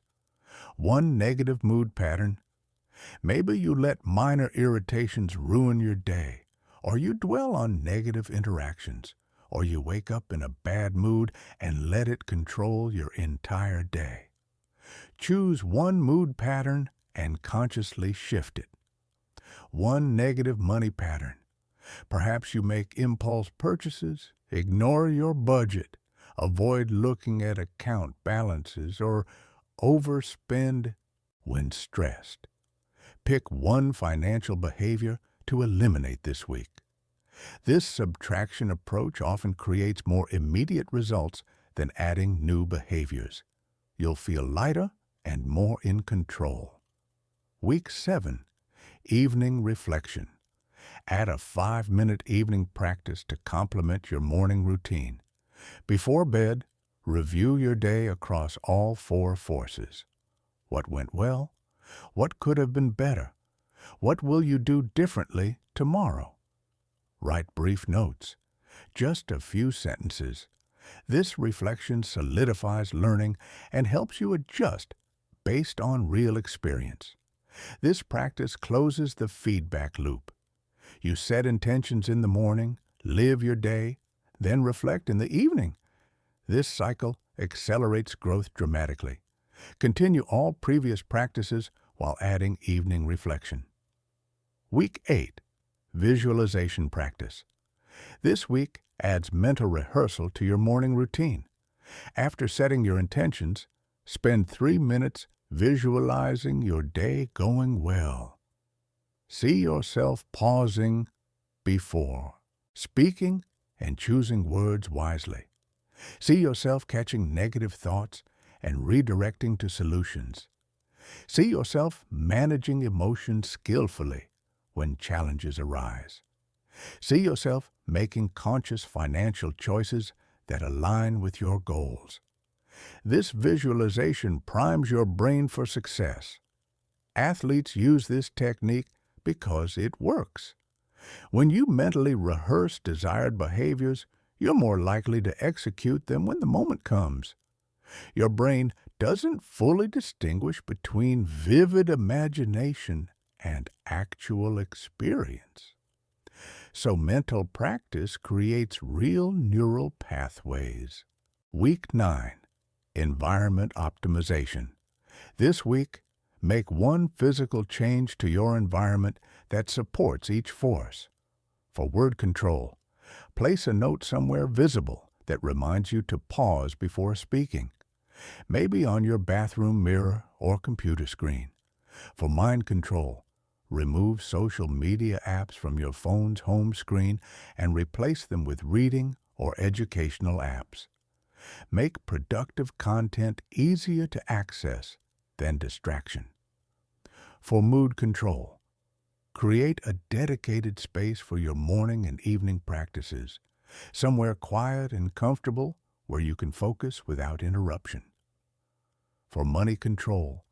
Speaker 1: One negative mood pattern. Maybe you let minor irritations ruin your day, or you dwell on negative interactions, or you wake up in a bad mood and let it control your entire day. Choose one mood pattern and consciously shift it. One negative money pattern. Perhaps you make impulse purchases, ignore your budget, avoid looking at account balances, or overspend when stressed. Pick one financial behavior to eliminate this week. This subtraction approach often creates more immediate results than adding new behaviors. You'll feel lighter and more in control. Week 7, Evening Reflection. Add a 5-minute evening practice to complement your morning routine. Before bed, review your day across all 4 forces. What went well? What could have been better? What will you do differently tomorrow? Write brief notes, just a few sentences. This reflection solidifies learning and helps you adjust based on real experience. This practice closes the feedback loop. You set intentions in the morning, live your day, then reflect in the evening. This cycle accelerates growth dramatically. Continue all previous practices while adding evening reflection. Week 8, Visualization Practice. This week adds mental rehearsal to your morning routine. After setting your intentions, spend 3 minutes visualizing your day going well. See yourself pausing before speaking and choosing words wisely. See yourself catching negative thoughts and redirecting to solutions. See yourself managing emotions skillfully when challenges arise. See yourself making conscious financial choices that align with your goals. This visualization primes your brain for success. Athletes use this technique because it works. When you mentally rehearse desired behaviors, you're more likely to execute them when the moment comes. Your brain doesn't fully distinguish between vivid imagination and actual experience. So mental practice creates real neural pathways. Week 9, Environment Optimization. This week, make one physical change to your environment that supports each force. For word control, place a note somewhere visible that reminds you to pause before speaking, maybe on your bathroom mirror or computer screen. For mind control, remove social media apps from your phone's home screen and replace them with reading or educational apps. Make productive content easier to access than distraction. For mood control, create a dedicated space for your morning and evening practices, somewhere quiet and comfortable where you can focus without interruption. For money control,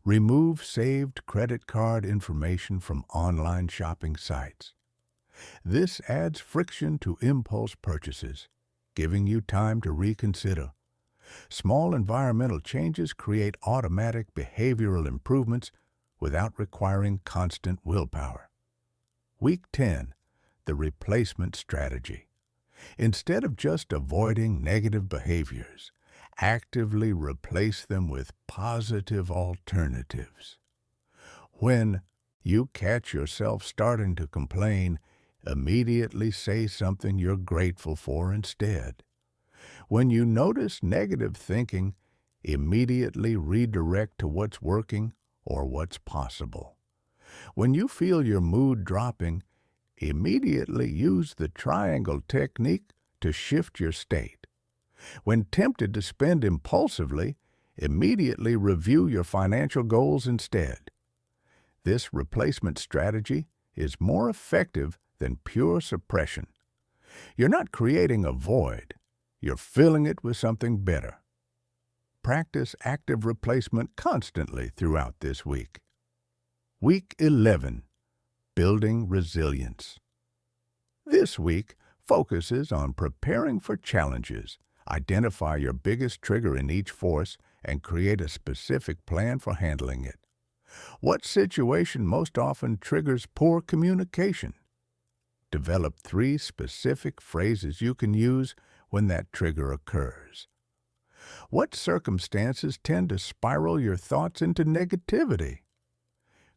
Speaker 1: remove saved credit card information from online shopping sites. This adds friction to impulse purchases, giving you time to reconsider. Small environmental changes create automatic behavioral improvements without requiring constant willpower. Week 10, the replacement strategy. Instead of just avoiding negative behaviors, actively replace them with positive alternatives. When you catch yourself starting to complain, immediately say something you're grateful for instead. When you notice negative thinking, immediately redirect to what's working or what's possible. When you feel your mood dropping, immediately use the triangle technique to shift your state. When tempted to spend impulsively, immediately review your financial goals instead. This replacement strategy is more effective than pure suppression. You're not creating a void. You're filling it with something better. Practice active replacement constantly throughout this week. Week 11, Building Resilience. This week focuses on preparing for challenges. Identify your biggest trigger in each force and create a specific plan for handling it. What situation most often triggers poor communication? Develop 3 specific phrases you can use when that trigger occurs. What circumstances tend to spiral your thoughts into negativity?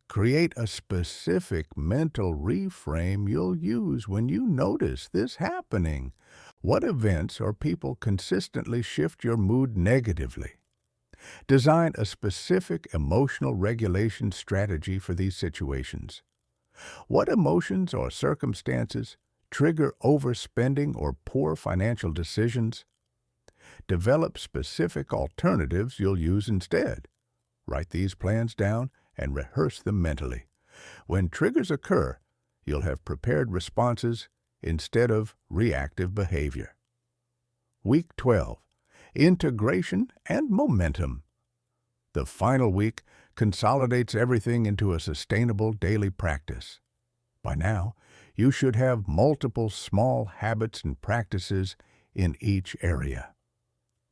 Speaker 1: Create a specific mental reframe you'll use when you notice this happening. What events or people consistently shift your mood negatively? Design a specific emotional regulation strategy for these situations. What emotions or circumstances trigger overspending or poor financial decisions? Develop specific alternatives you'll use instead. Write these plans down and rehearse them mentally. When triggers occur, you'll have prepared responses instead of reactive behavior. Week 12, Integration and Momentum. The final week consolidates everything into a sustainable daily practice. By now, you should have multiple small habits and practices in each area.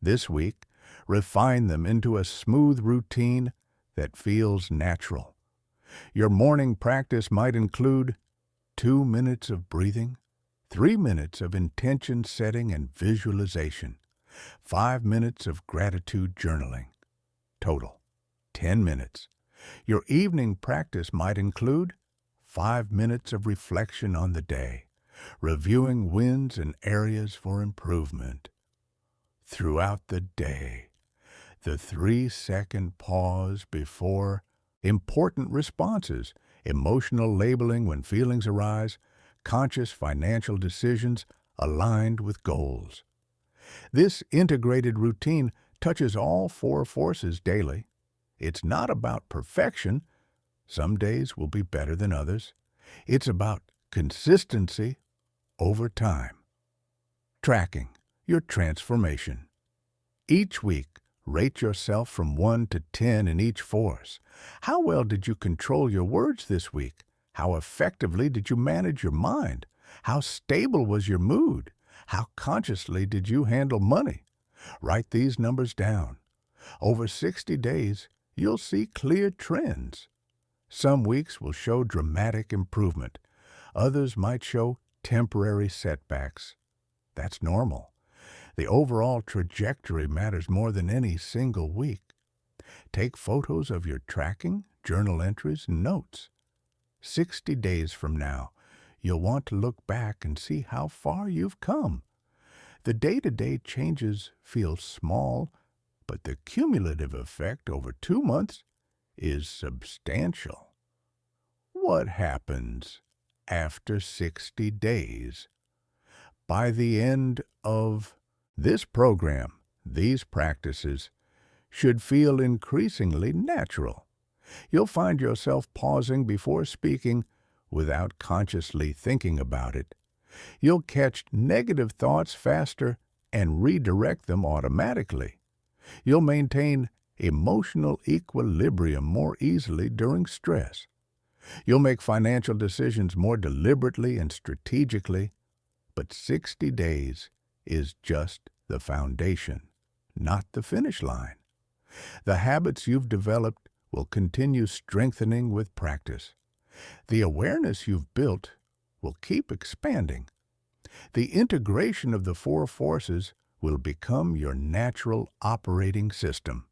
Speaker 1: This week, refine them into a smooth routine that feels natural. Your morning practice might include 2 minutes of breathing, 3 minutes of intention setting and visualization, 5 minutes of gratitude journaling. Total, 10 minutes. Your evening practice might include 5 minutes of reflection on the day, reviewing wins and areas for improvement. Throughout the day, the 3-second pause before important responses, emotional labeling when feelings arise, conscious financial decisions aligned with goals. This integrated routine touches all 4 forces daily. It's not about perfection. Some days will be better than others. It's about consistency over time. Tracking your transformation. Each week, rate yourself from 1 to 10 in each force. How well did you control your words this week? How effectively did you manage your mind? How stable was your mood? How consciously did you handle money? Write these numbers down. Over 60 days, you'll see clear trends. Some weeks will show dramatic improvement. Others might show temporary setbacks. That's normal. The overall trajectory matters more than any single week. Take photos of your tracking, journal entries, and notes. 60 days from now, you'll want to look back and see how far you've come. The day-to-day changes feel small, but the cumulative effect over 2 months is substantial. What happens after 60 days? By the end of this program, these practices should feel increasingly natural. You'll find yourself pausing before speaking without consciously thinking about it. You'll catch negative thoughts faster and redirect them automatically. You'll maintain emotional equilibrium more easily during stress. You'll make financial decisions more deliberately and strategically, but 60 days is just the foundation, not the finish line. The habits you've developed will continue strengthening with practice. The awareness you've built will keep expanding. The integration of the 4 forces will become your natural operating system.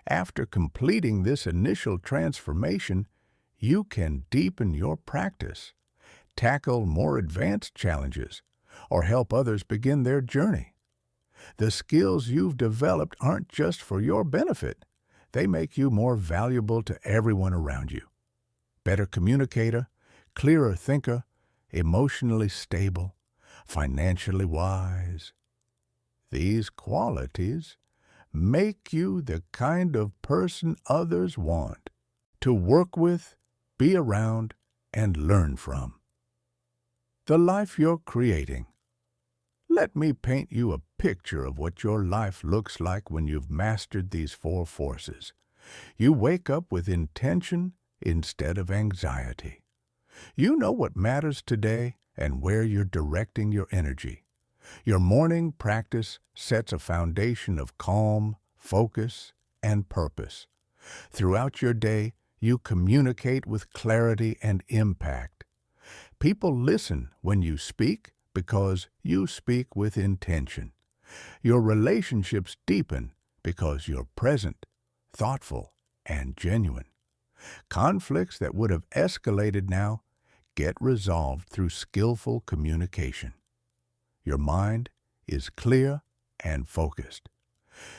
Speaker 1: After completing this initial transformation, you can deepen your practice, tackle more advanced challenges, or help others begin their journey. The skills you've developed aren't just for your benefit. They make you more valuable to everyone around you. Better communicator, clearer thinker, emotionally stable, financially wise. These qualities make you the kind of person others want to work with, be around, and learn from. The life you're creating. Let me paint you a picture of what your life looks like when you've mastered these 4 forces. You wake up with intention instead of anxiety. You know what matters today and where you're directing your energy. Your morning practice sets a foundation of calm, focus, and purpose. Throughout your day, you communicate with clarity and impact. People listen when you speak because you speak with intention. Your relationships deepen because you're present, thoughtful, and genuine. Conflicts that would have escalated now get resolved through skillful communication. Your mind is clear and focused.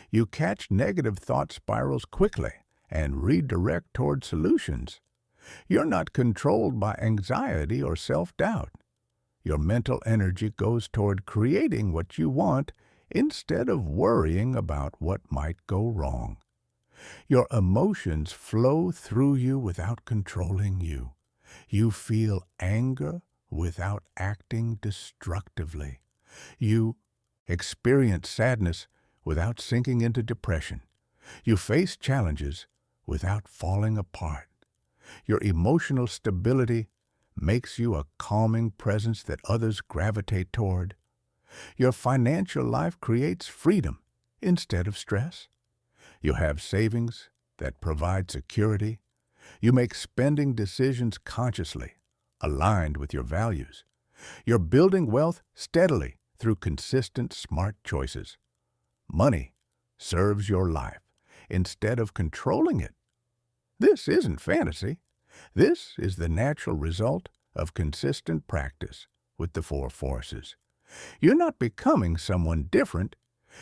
Speaker 1: You catch negative thought spirals quickly and redirect toward solutions. You're not controlled by anxiety or self-doubt. Your mental energy goes toward creating what you want instead of worrying about what might go wrong. Your emotions flow through you without controlling you. You feel anger without acting destructively. You experience sadness without sinking into depression. You face challenges without falling apart. Your emotional stability makes you a calming presence that others gravitate toward. Your financial life creates freedom instead of stress. You have savings that provide security. You make spending decisions consciously, aligned with your values. You're building wealth steadily through consistent, smart choices. Money serves your life instead of controlling it. This isn't fantasy. This is the natural result of consistent practice with the 4 forces. You're not becoming someone different.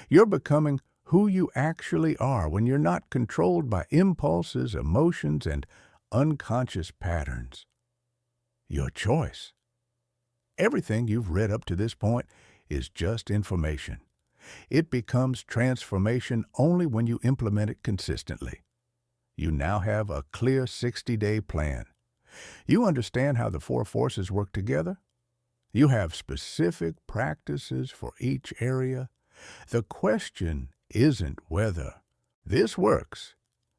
Speaker 1: You're becoming who you actually are when you're not controlled by impulses, emotions, and unconscious patterns. Your choice. Everything you've read up to this point is just information. It becomes transformation only when you implement it consistently. You now have a clear 60-day plan. You understand how the 4 forces work together. You have specific practices for each area. The question isn't whether this works.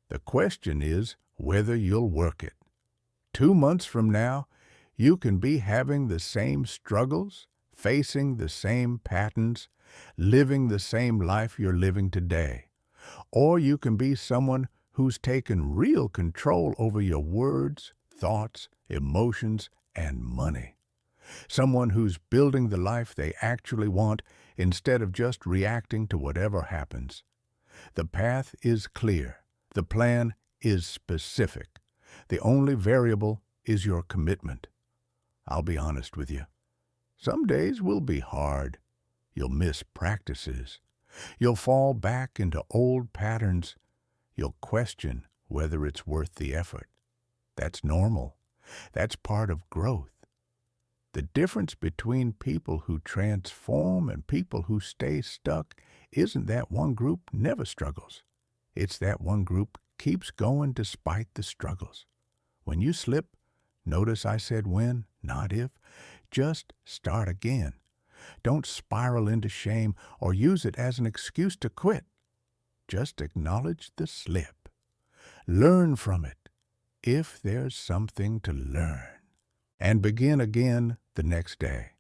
Speaker 1: The question is whether you'll work it. 2 months from now, you can be having the same struggles, facing the same patterns, living the same life you're living today. Or you can be someone who's taken real control over your words, thoughts, emotions, and money. Someone who's building the life they actually want instead of just reacting to whatever happens. The path is clear. The plan is specific. The only variable is your commitment. I'll be honest with you. Some days will be hard. You'll miss practices. You'll fall back into old patterns. You'll question whether it's worth the effort. That's normal. That's part of growth. The difference between people who transform and people who stay stuck isn't that one group never struggles. It's that one group keeps going despite the struggles. When you slip, notice I said when, not if. Just start again. Don't spiral into shame or use it as an excuse to quit. Just acknowledge the slip. Learn from it, if there's something to learn, and begin again the next day.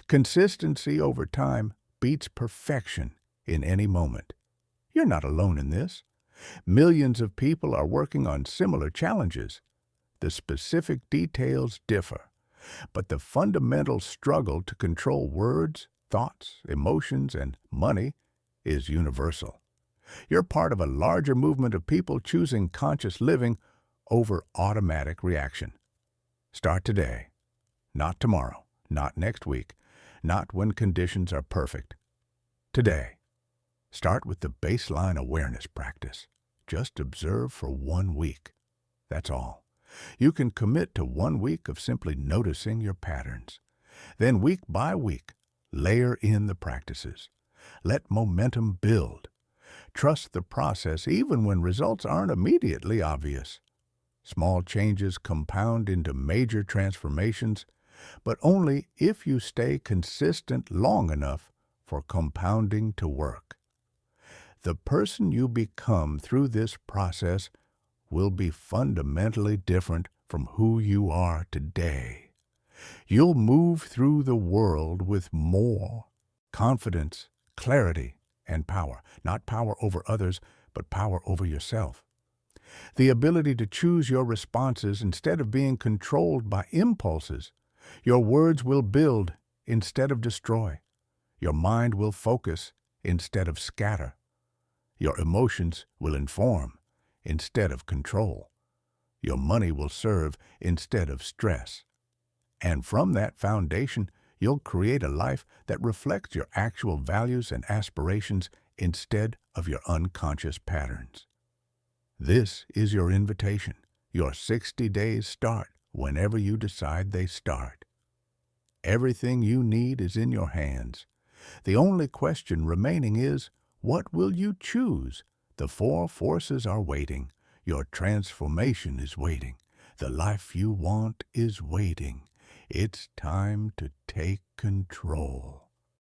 Speaker 1: Consistency over time beats perfection in any moment. You're not alone in this. Millions of people are working on similar challenges. The specific details differ, but the fundamental struggle to control words, thoughts, emotions, and money is universal. You're part of a larger movement of people choosing conscious living over automatic reaction. Start today, not tomorrow, not next week, not when conditions are perfect. Today, start with the baseline awareness practice. Just observe for 1 week. That's all. You can commit to 1 week of simply noticing your patterns. Then week by week, layer in the practices. Let momentum build. Trust the process even when results aren't immediately obvious. Small changes compound into major transformations, but only if you stay consistent long enough for compounding to work. The person you become through this process will be fundamentally different from who you are today. You'll move through the world with more confidence, clarity, and power. Not power over others, but power over yourself. The ability to choose your responses instead of being controlled by impulses. Your words will build instead of destroy. Your mind will focus instead of scatter. Your emotions will inform instead of control. Your money will serve instead of stress. And from that foundation, you'll create a life that reflects your actual values and aspirations instead of your unconscious patterns. This is your invitation, your 60 days start whenever you decide they start. Everything you need is in your hands. The only question remaining is, what will you choose? The 4 forces are waiting. Your transformation is waiting. The life you want is waiting. It's time to take control.